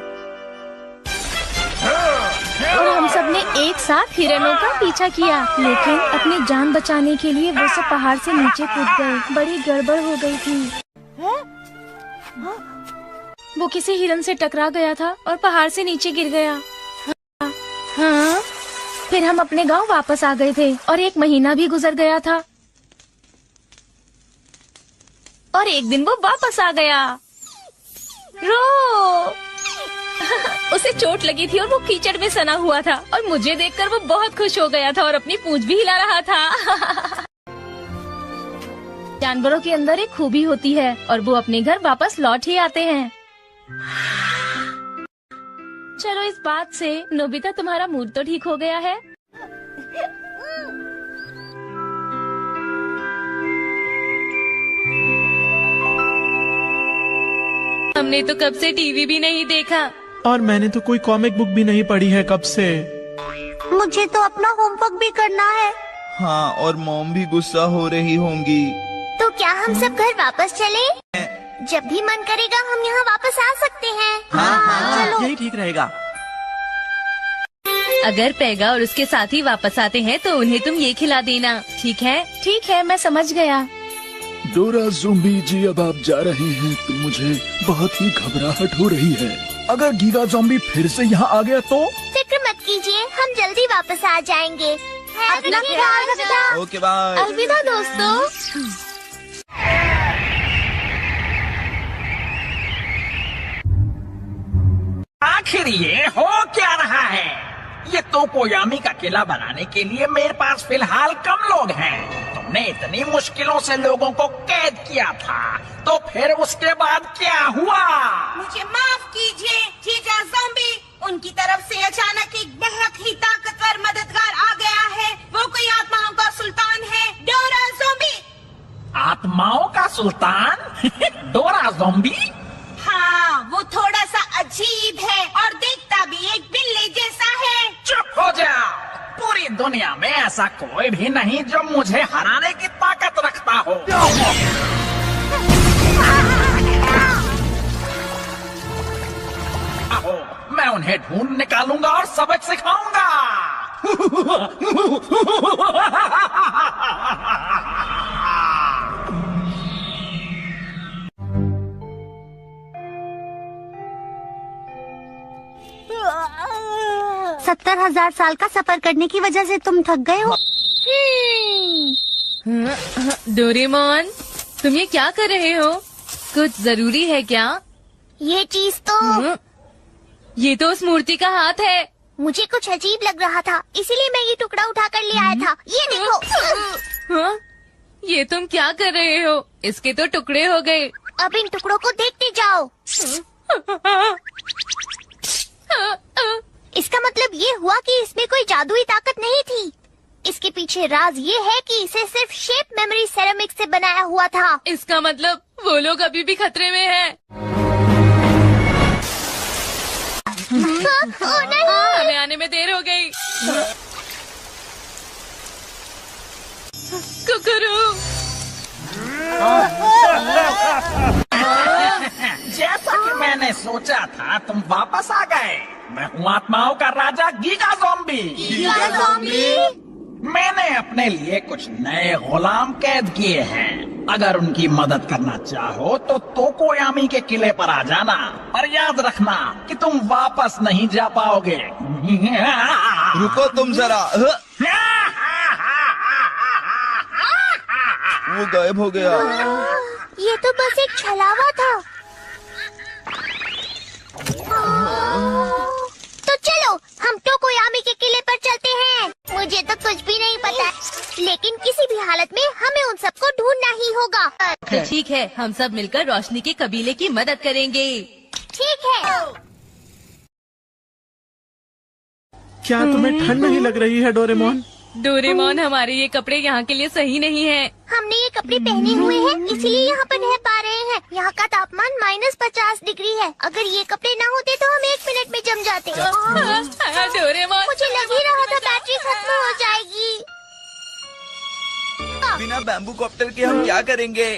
और हम सब ने एक साथ हिरणों का पीछा किया, लेकिन अपनी जान बचाने के लिए वो सब पहाड़ से नीचे कूद गए। बड़ी गड़बड़ हो गई थी। वो किसी हिरन से टकरा गया था और पहाड़ से नीचे गिर गया। हाँ, फिर हम अपने गांव वापस आ गए थे और 1 महीना भी गुजर गया था। और एक दिन वो वापस आ गया। रो उसे चोट लगी थी और वो कीचड़ में सना हुआ था और मुझे देखकर वो बहुत खुश हो गया था और अपनी पूंछ भी हिला रहा था। जानवरों के अंदर एक खूबी होती है और वो अपने घर वापस लौट ही आते हैं। चलो इस बात से नोबिता तुम्हारा मूड तो ठीक हो गया है। हमने तो कब से टीवी भी नहीं देखा। और मैंने तो कोई कॉमिक बुक भी नहीं पढ़ी है कब से। मुझे तो अपना होमवर्क भी करना है। हाँ, और मॉम भी गुस्सा हो रही होंगी। तो क्या हम सब घर वापस चले? जब भी मन करेगा हम यहाँ वापस आ सकते हैं। हाँ, चलो। यही ठीक रहेगा। अगर पैगा और उसके साथी वापस आते हैं तो उन्हें तुम ये खिला देना, ठीक है? ठीक है, मैं समझ गया। डोरा ज़ोंबी जी, अब आप जा रहे हैं तो मुझे बहुत ही घबराहट हो रही है। अगर गीगा ज़ोंबी फिर से यहाँ आ गया तो? फिक्र मत कीजिए, हम जल्दी वापस आ जाएंगे। अपना ख्याल रखना। Okay bye. अलविदा दोस्तों। आखिर ये हो क्या रहा है? ये तोकोयामी का किला बनाने के लिए मेरे पास फिलहाल कम लोग हैं। तुमने इतनी मुश्किलों से लोगों को कैद किया था, तो फिर उसके बाद क्या हुआ? मुझे माफ कीजिए जीजा ज़ॉम्बी। उनकी तरफ से अचानक एक बहुत ही ताकतवर मददगार आ गया है। वो कोई आत्माओं का सुल्तान है, डोरा ज़ॉम्बी। आत्माओं का सुल्तान? डोरा ज़ॉम्बी? हाँ, वो थोड़ा सा अजीब है और दिखता भी एक बिल्ली जैसा है। चुप हो जाओ। पूरी दुनिया में ऐसा कोई भी नहीं जो मुझे हराने की ताकत रखता हो। आओ, मैं उन्हें ढूंढ निकालूंगा और सबक सिखाऊंगा। 70,000 साल का सफर करने की वजह से तुम थक गए हो। डोरेमोन, तुम ये क्या कर रहे हो? कुछ जरूरी है क्या? ये चीज तो ये तो उस मूर्ति का हाथ है। मुझे कुछ अजीब लग रहा था, इसीलिए मैं ये टुकड़ा उठा कर ले आया था। ये देखो। हाँ? ये तुम क्या कर रहे हो? इसके तो टुकड़े हो गए। अब इन टुकड़ों को देखते जाओ। इसका मतलब ये हुआ कि इसमें कोई जादुई ताकत नहीं थी। इसके पीछे राज ये है कि इसे सिर्फ शेप मेमोरी सेरेमिक से बनाया हुआ था। इसका मतलब वो लोग अभी भी खतरे में हैं। नहीं। हमें आने में देर हो गई। कुकरू। जैसा कि मैंने सोचा था, तुम वापस आ गए। मैं हूँ आत्माओं का राजा गीगा ज़ॉम्बी। मैंने अपने लिए कुछ नए गुलाम कैद किए हैं। अगर उनकी मदद करना चाहो तो तोकोयामी के किले पर आ जाना, पर याद रखना कि तुम वापस नहीं जा पाओगे। रुको तुम जरा। वो गायब हो गया। ये तो बस एक छलावा था। तो चलो हम टोकोयामी के किले पर चलते हैं। मुझे तो कुछ भी नहीं पता, लेकिन किसी भी हालत में हमें उन सबको ढूंढना ही होगा। तो ठीक है, हम सब मिलकर रोशनी के कबीले की मदद करेंगे। ठीक है। क्या तुम्हें ठंड नहीं लग रही है डोरेमोन? डोरेमोन, हमारे ये कपड़े यहाँ के लिए सही नहीं है। हमने ये कपड़े पहने हुए हैं, इसीलिए यहाँ पर रह पा रहे हैं। यहाँ का तापमान -50 डिग्री है। अगर ये कपड़े ना होते तो हम 1 मिनट में जम जाते। डोरेमोन, मुझे लग ही रहा था बैटरी खत्म हो जाएगी। बिना बैम्बू कॉप्टर के हम क्या करेंगे?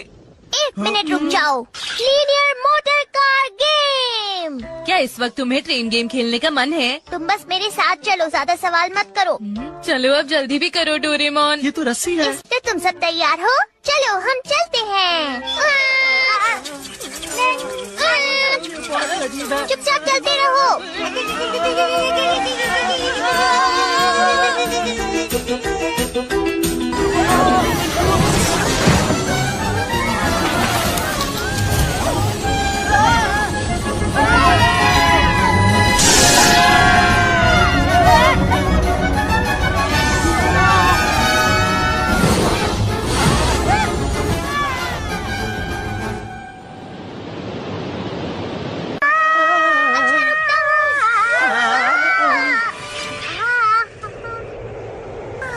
1 मिनट रुक जाओ। Linear motor car game. क्या इस वक्त तुम्हें ट्रेन गेम खेलने का मन है? तुम बस मेरे साथ चलो, ज्यादा सवाल मत करो। चलो अब जल्दी भी करो डोरेमोन। ये तो रस्सी है। तो तुम सब तैयार हो? चलो हम चलते हैं। चुपचाप चलते रहो।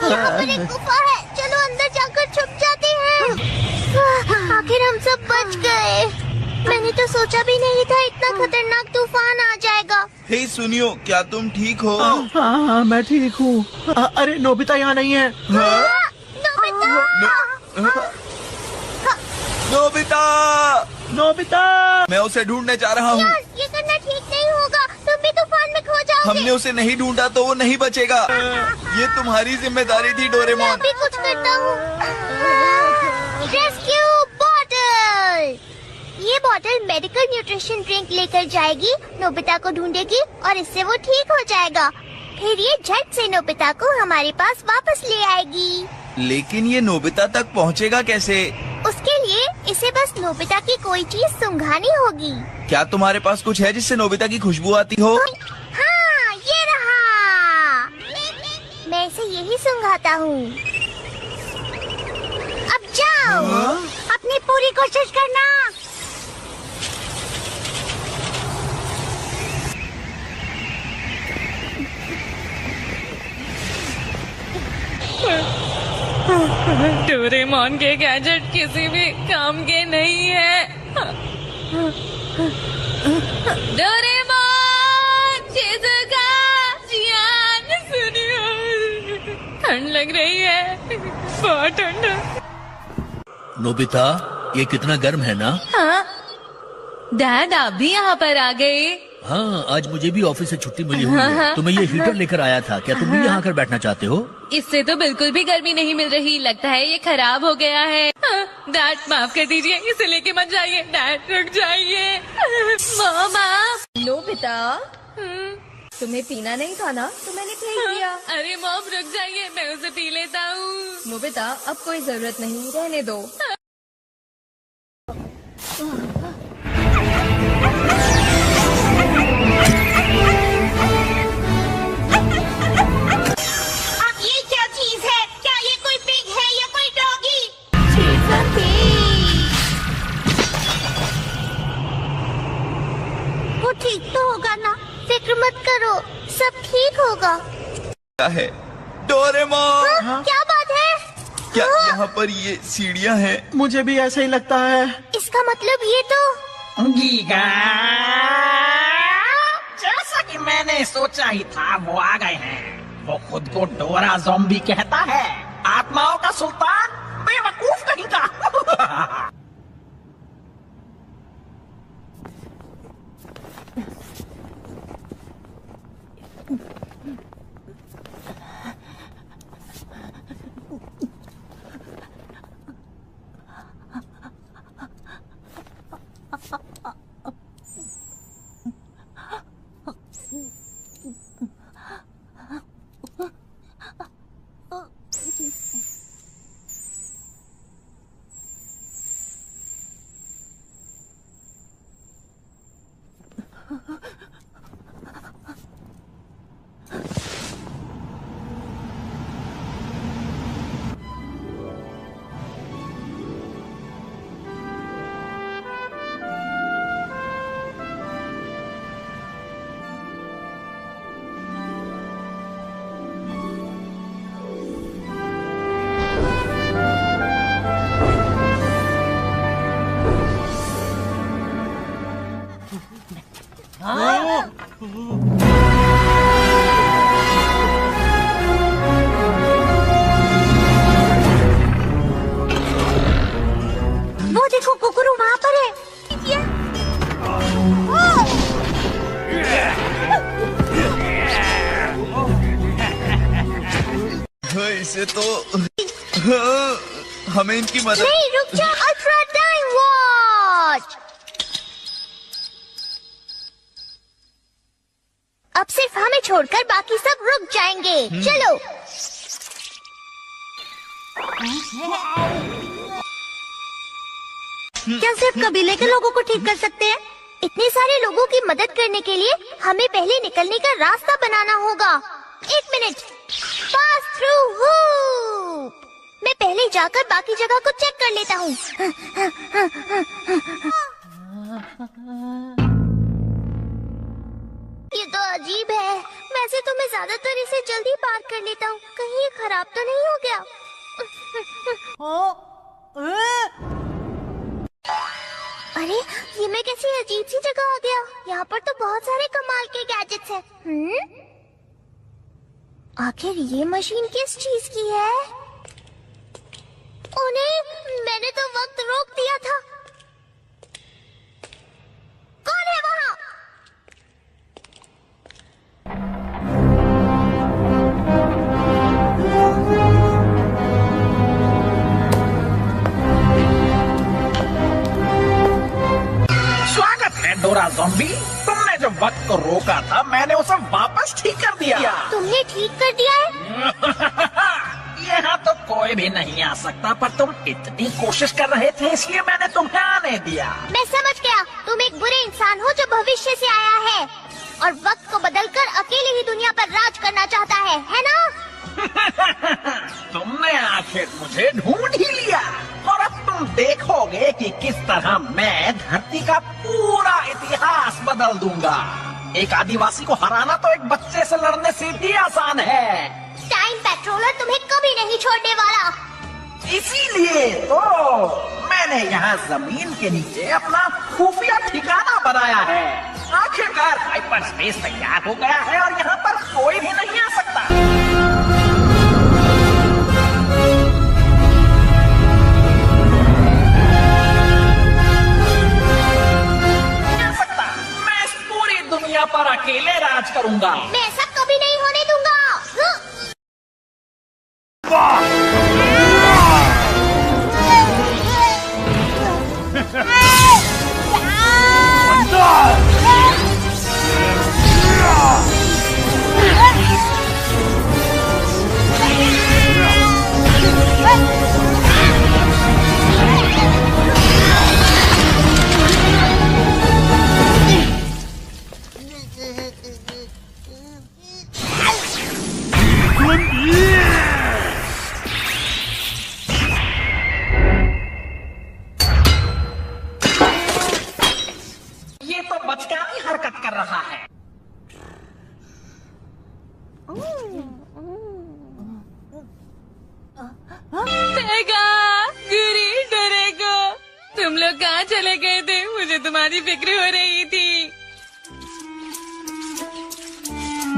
यहाँ पर एक गुफा है, चलो अंदर जाकर छुप जाते हैं। आखिर हम सब बच गए। मैंने तो सोचा भी नहीं था इतना खतरनाक तूफान आ जाएगा। हे सुनियो, क्या तुम ठीक हो? हाँ, मैं ठीक हूँ। अरे नोबिता यहाँ नहीं है। नोबिता! नोबिता! मैं उसे ढूंढने जा रहा हूँ। ये करना ठीक नहीं होगा, तुम भी तूफान में खो जाओगे। हमने उसे नहीं ढूंढा तो वो नहीं बचेगा। ये तुम्हारी जिम्मेदारी थी डोरेमोन। मैं भी कुछ करता हूँ। Rescue bottle. ये बॉटल मेडिकल न्यूट्रिशन ड्रिंक लेकर जाएगी, नोबिता को ढूंढेगी और इससे वो ठीक हो जाएगा। फिर ये झट से नोबिता को हमारे पास वापस ले आएगी। लेकिन ये नोबिता तक पहुँचेगा कैसे? उसके लिए इसे बस नोबिता की कोई चीज सुंघानी होगी। क्या तुम्हारे पास कुछ है जिससे नोबिता की खुशबू आती हो? हाँ, ये रहा। मैं इसे यही सुंघाता हूँ। अब जाओ, अपनी पूरी कोशिश करना। डोरेमोन के गैजेट किसी भी काम के नहीं है। डोरेमोन, शिज़ुका, जियान, सुनियो। ठंड लग रही है, बहुत ठंड है। नोबिता, ये कितना गर्म है ना? हाँ डैड, आप भी यहाँ पर आ गए। हाँ, आज मुझे भी ऑफिस से छुट्टी मिली हुई है, तो मैं ये हीटर लेकर आया था। क्या तुम भी यहाँ आकर बैठना चाहते हो? इससे तो बिल्कुल भी गर्मी नहीं मिल रही, लगता है ये खराब हो गया है। डैड माफ कर दीजिए, इसे लेके मत जाइए। डैड रुक जाइए। मामा। नोबिता, तुम्हें पीना नहीं था ना, तो मैंने पी लिया। अरे मॉम रुक जाइए, मैं उसे पी लेता हूँ। नोबिता, अब कोई जरूरत नहीं, रहने दो। सब ठीक होगा। क्या है डोरेमोन? क्या बात है? क्या यहाँ पर ये सीढ़ियाँ हैं? मुझे भी ऐसा ही लगता है। इसका मतलब ये तो गीगा, जैसा कि मैंने सोचा ही था वो आ गए हैं। वो खुद को डोरा ज़ॉम्बी कहता है, आत्माओं का सुल्तान, बेवकूफ कहीं का। वो देखो, कुकुरू वहाँ पर है। इसे तो हमें इनकी मदद। नहीं, रुक जा। Ultra time watch. अब सिर्फ हमें छोड़कर बाकी सब रुक जाएंगे। चलो। क्या सिर्फ कबीले के लोगों को ठीक कर सकते हैं? इतने सारे लोगों की मदद करने के लिए हमें पहले निकलने का रास्ता बनाना होगा। 1 मिनट। Pass through hoop. मैं पहले जाकर बाकी जगह को चेक कर लेता हूँ। ये तो अजीब है। वैसे तो मैं ज्यादातर इसे जल्दी पार कर लेता हूँ। कहीं ये खराब तो नहीं हो गया? अरे, ये मैं कैसी अजीब सी जगह आ गया। यहाँ पर तो बहुत सारे कमाल के गैजेट्स हैं। आखिर ये मशीन किस चीज की है? ओ नहीं, मैंने तो वक्त रोक दिया था। कौन है वहाँ? स्वागत है डोरा ज़ॉम्बी। तुमने जो वक्त को रोका था, मैंने उसे वापस ठीक कर दिया। तुमने ठीक कर दिया है? यहाँ तो कोई भी नहीं आ सकता, पर तुम इतनी कोशिश कर रहे थे इसलिए मैंने तुम्हें आने दिया। मैं समझ गया। तुम एक बुरे इंसान हो जो भविष्य से आया है और वक्त को बदलकर अकेले ही दुनिया पर राज करना चाहता है ना? तुमने आखिर मुझे ढूंढ ही लिया और अब तुम देखोगे कि किस तरह मैं धरती का पूरा इतिहास बदल दूंगा। एक आदिवासी को हराना तो एक बच्चे से लड़ने से भी आसान है। टाइम पेट्रोलर तुम्हें कभी नहीं छोड़ने वाला। इसीलिए तो मैंने यहाँ जमीन के नीचे अपना खुफिया ठिकाना बनाया है। आखिरकार हाइपर स्पेस तैयार हो गया है और यहाँ पर कोई भी नहीं आ सकता। मैं इस पूरी दुनिया पर अकेले राज करूंगा। मैं ऐसा कभी नहीं होने दूंगा। मेगा, गुरी, डोरेगो, तुम लोग कहाँ चले गए थे? मुझे तुम्हारी फिक्र हो रही थी।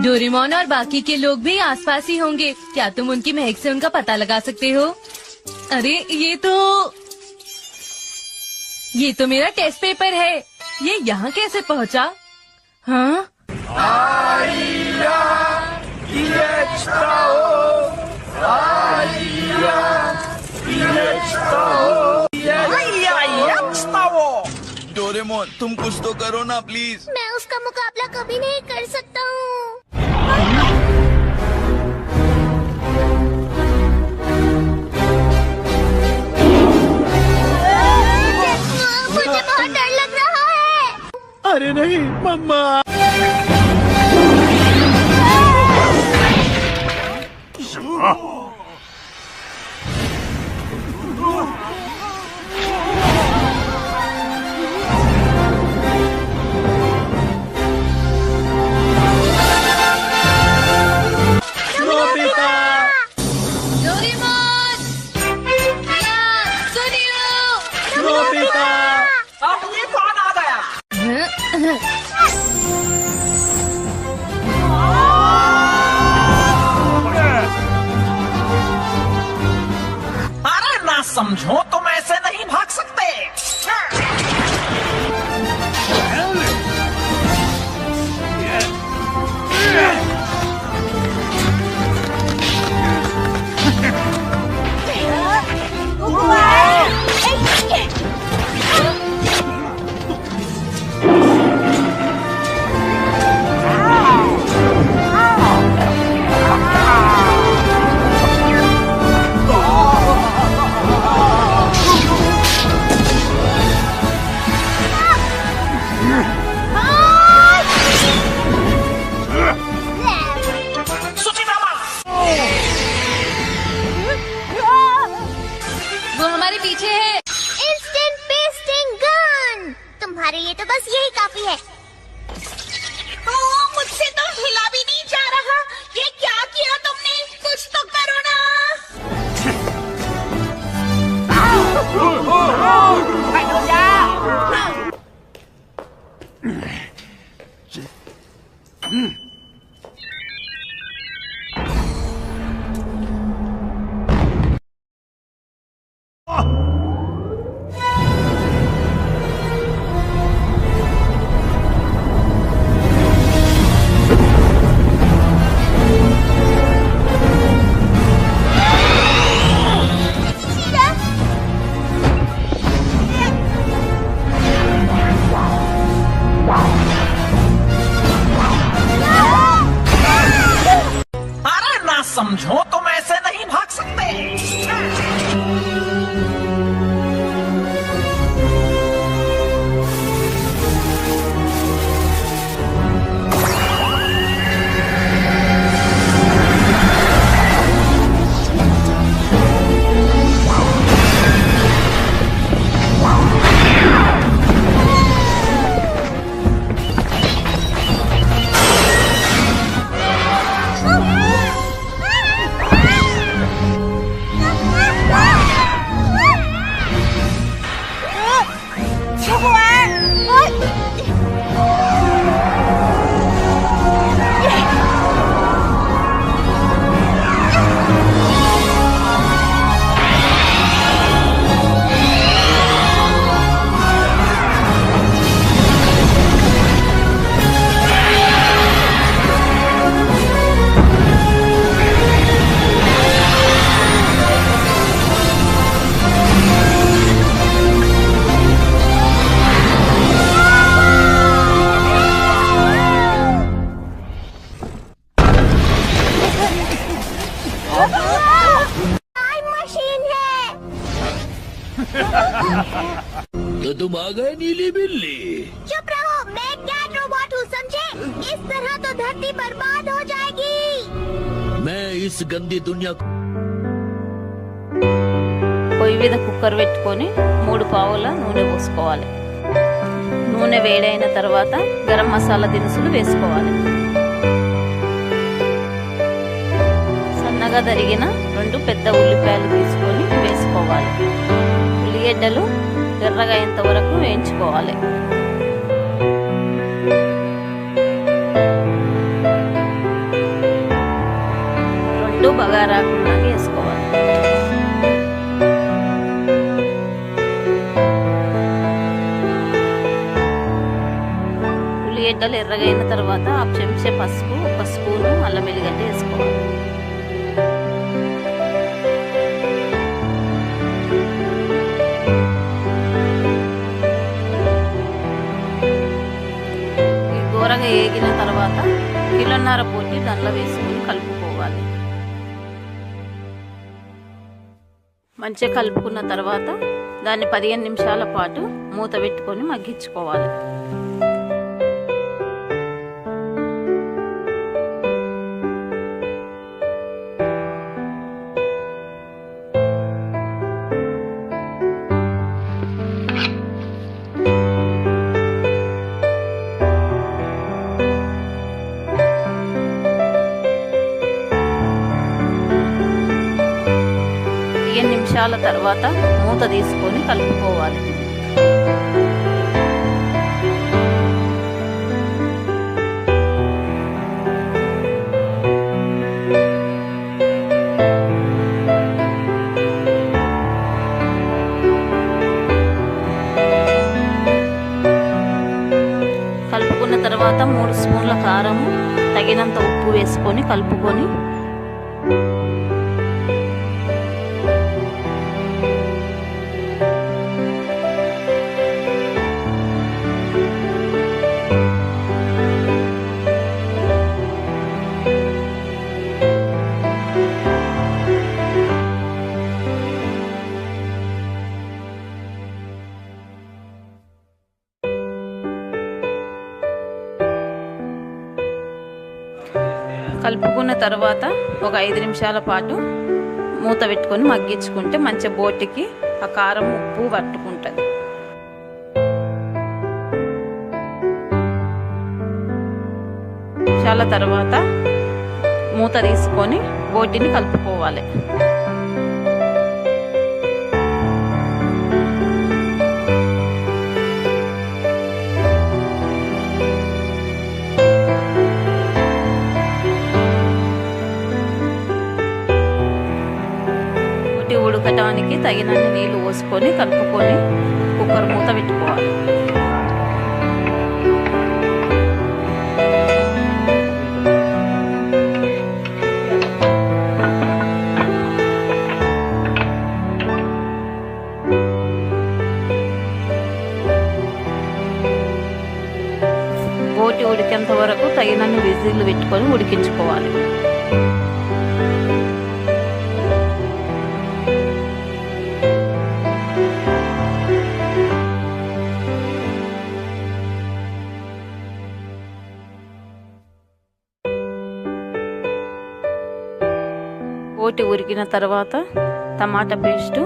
डोरेमोन और बाकी के लोग भी आसपास ही होंगे। क्या तुम उनकी महक से उनका पता लगा सकते हो? अरे ये तो मेरा टेस्ट पेपर है। ये यहाँ कैसे पहुँचा? हाँ? डोरेमोन, तुम कुछ तो करो ना प्लीज। मैं उसका मुकाबला कभी नहीं कर सकता हूँ। मुझे बहुत डर लग रहा है। अरे नहीं मम्मा। डोरेमोन! सुनियो! नोबिता! अब ये कौन आ गया? अरे ना समझो, तुम ऐसे नहीं भाग सकते। वो हमारे पीछे है। Instant pasting gun. तुम्हारे लिए तो बस यही काफी है। मुझसे तो हिला भी नहीं जा रहा। ये क्या किया तुमने? कुछ तो करो ना। अरे ना समझो, तुम ऐसे नहीं भाग सकते। तो तुम आ गए नीली बिल्ली। चुप रहो, मैं कैट रोबोट हूँ, समझे? इस तरह तो धरती बर्बाद हो जाएगी। मैं इस गंदी दुनिया को పొయ్యి మీద కుక్కర్ పెట్టుకొని 3 పావుల నూనె పోసుకోవాలి. నూనె వేడైన తర్వాత గరం మసాలా దినుసులు వేసుకోవాలి. సన్నగా తరిగిన 2 పెద్ద ఉల్లిపాయలు తీసుకొని వేసుకోవాలి. ఉల్లిగడ్డలు ఎర్రగా అయ్యేంత వరకు వేయించుకోవాలి. బగారాకుండా వేసుకోవాలి. ఉల్లిగడ్డలు ఎర్రగైన తర్వాత 1 చెంచా పసుపు, 1 స్పూను అల్లం వెల్లిగడ్డ వేసుకోవాలి. ఈ దూరగా వేగిన తర్వాత 1.5 కిలో పోటీ దానిలో వేసుకొని కలుపుకోవాలి. మంచిగా కలుపుకున్న తర్వాత దాన్ని 15 నిమిషాల పాటు మూత పెట్టుకొని మగ్గించుకోవాలి. నిమిషాల తర్వాత మూత తీసుకొని కలుపుకోవాలి. కలుపుకున్న తర్వాత 3 స్పూన్ల కారము, తగినంత ఉప్పు వేసుకొని కలుపుకొని కలుపుకున్న తర్వాత ఒక 5 నిమిషాల పాటు మూత పెట్టుకొని మగ్గించుకుంటే మంచి బోటికి ఆ కారం ఉప్పు పట్టుకుంటుంది. నిమిషాల తర్వాత మూత తీసుకొని బోటిని కలుపుకోవాలి. ఉడకటానికి తగినన్ని నీళ్లు పోసుకొని కలుపుకొని కుక్కర్ మూత పెట్టుకోవాలి. బోటి ఉడికేంత వరకు తగినన్ని విజిల్లు పెట్టుకొని ఉడికించుకోవాలి. బోటి ఉడికిన తర్వాత టమాటా పేస్టు,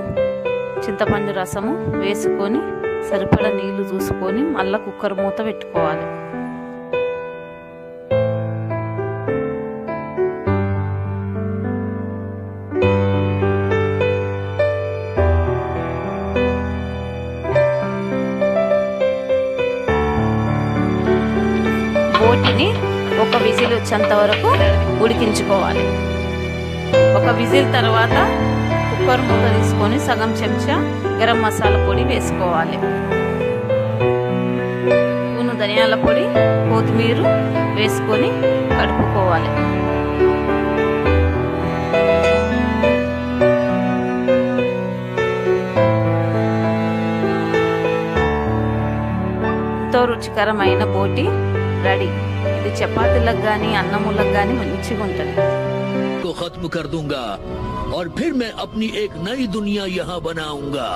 చింతపండు రసము వేసుకొని సరిపడా నీళ్లు చూసుకొని మళ్ళీ కుక్కర్ మూత పెట్టుకోవాలి. బోటిని 1 విజిల్ వచ్చేంత వరకు ఉడికించుకోవాలి. 1 విజిల్ తర్వాత కుక్కర్ మూత తీసుకొని సగం చెంచా గరం మసాలా పొడి వేసుకోవాలి. స్పూను ధనియాల పొడి, కొత్తిమీర వేసుకొని కలుపుకోవాలి. ఎంతో రుచికరమైన బోటి రెడీ. ఇది చపాతీలకు కానీ అన్నములకు కానీ మంచిగా ఉంటుంది. को खत्म कर दूंगा और फिर मैं अपनी एक नई दुनिया यहाँ बनाऊंगा.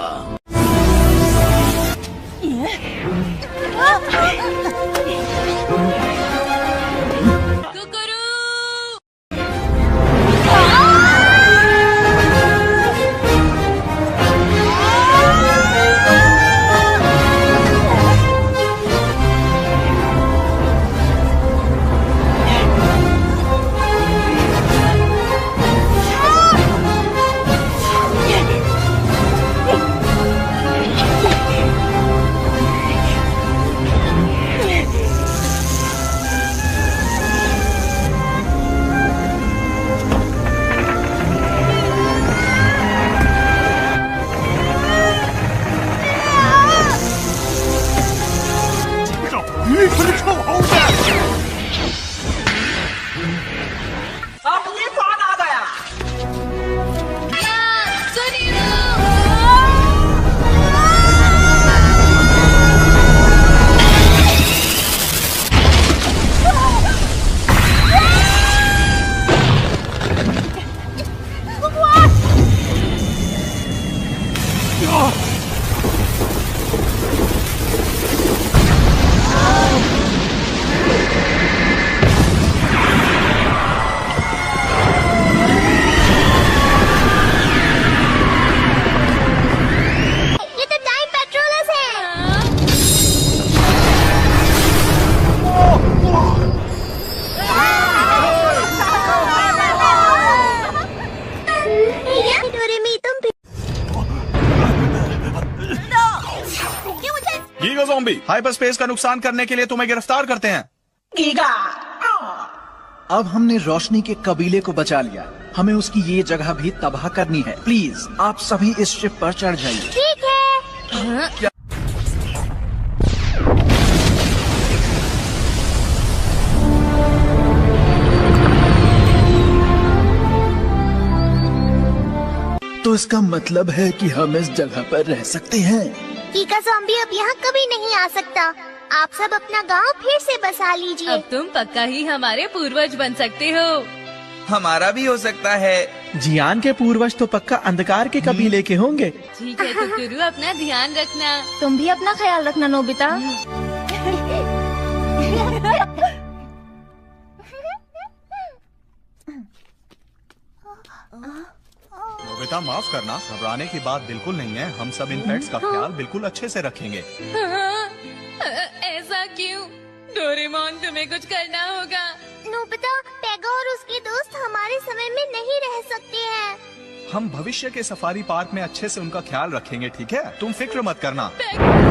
ज़ॉम्बी, हाइपर स्पेस का नुकसान करने के लिए तुम्हें गिरफ्तार करते हैं। गीगा अब हमने रोशनी के कबीले को बचा लिया, हमें उसकी ये जगह भी तबाह करनी है। प्लीज आप सभी इस शिप पर चढ़ जाइए। ठीक है। तो इसका मतलब है कि हम इस जगह पर रह सकते हैं। गीगा ज़ॉम्बी अब यहाँ कभी नहीं आ सकता। आप सब अपना गांव फिर से बसा लीजिए। अब तुम पक्का ही हमारे पूर्वज बन सकते हो। हमारा भी हो सकता है। जियान के पूर्वज तो पक्का अंधकार के कबीले के होंगे। ठीक है टुकरू, अपना ध्यान रखना। तुम भी अपना ख्याल रखना नोबिता। नोबिता माफ करना, घबराने की बात बिल्कुल नहीं है। हम सब इन पेट्स का ख्याल बिल्कुल अच्छे से रखेंगे। ऐसा क्यों? डोरेमोन, तुम्हें कुछ करना होगा। नोबिता, पेगा और उसके दोस्त हमारे समय में नहीं रह सकते हैं। हम भविष्य के सफारी पार्क में अच्छे से उनका ख्याल रखेंगे, ठीक है? तुम फिक्र मत करना। पेगा!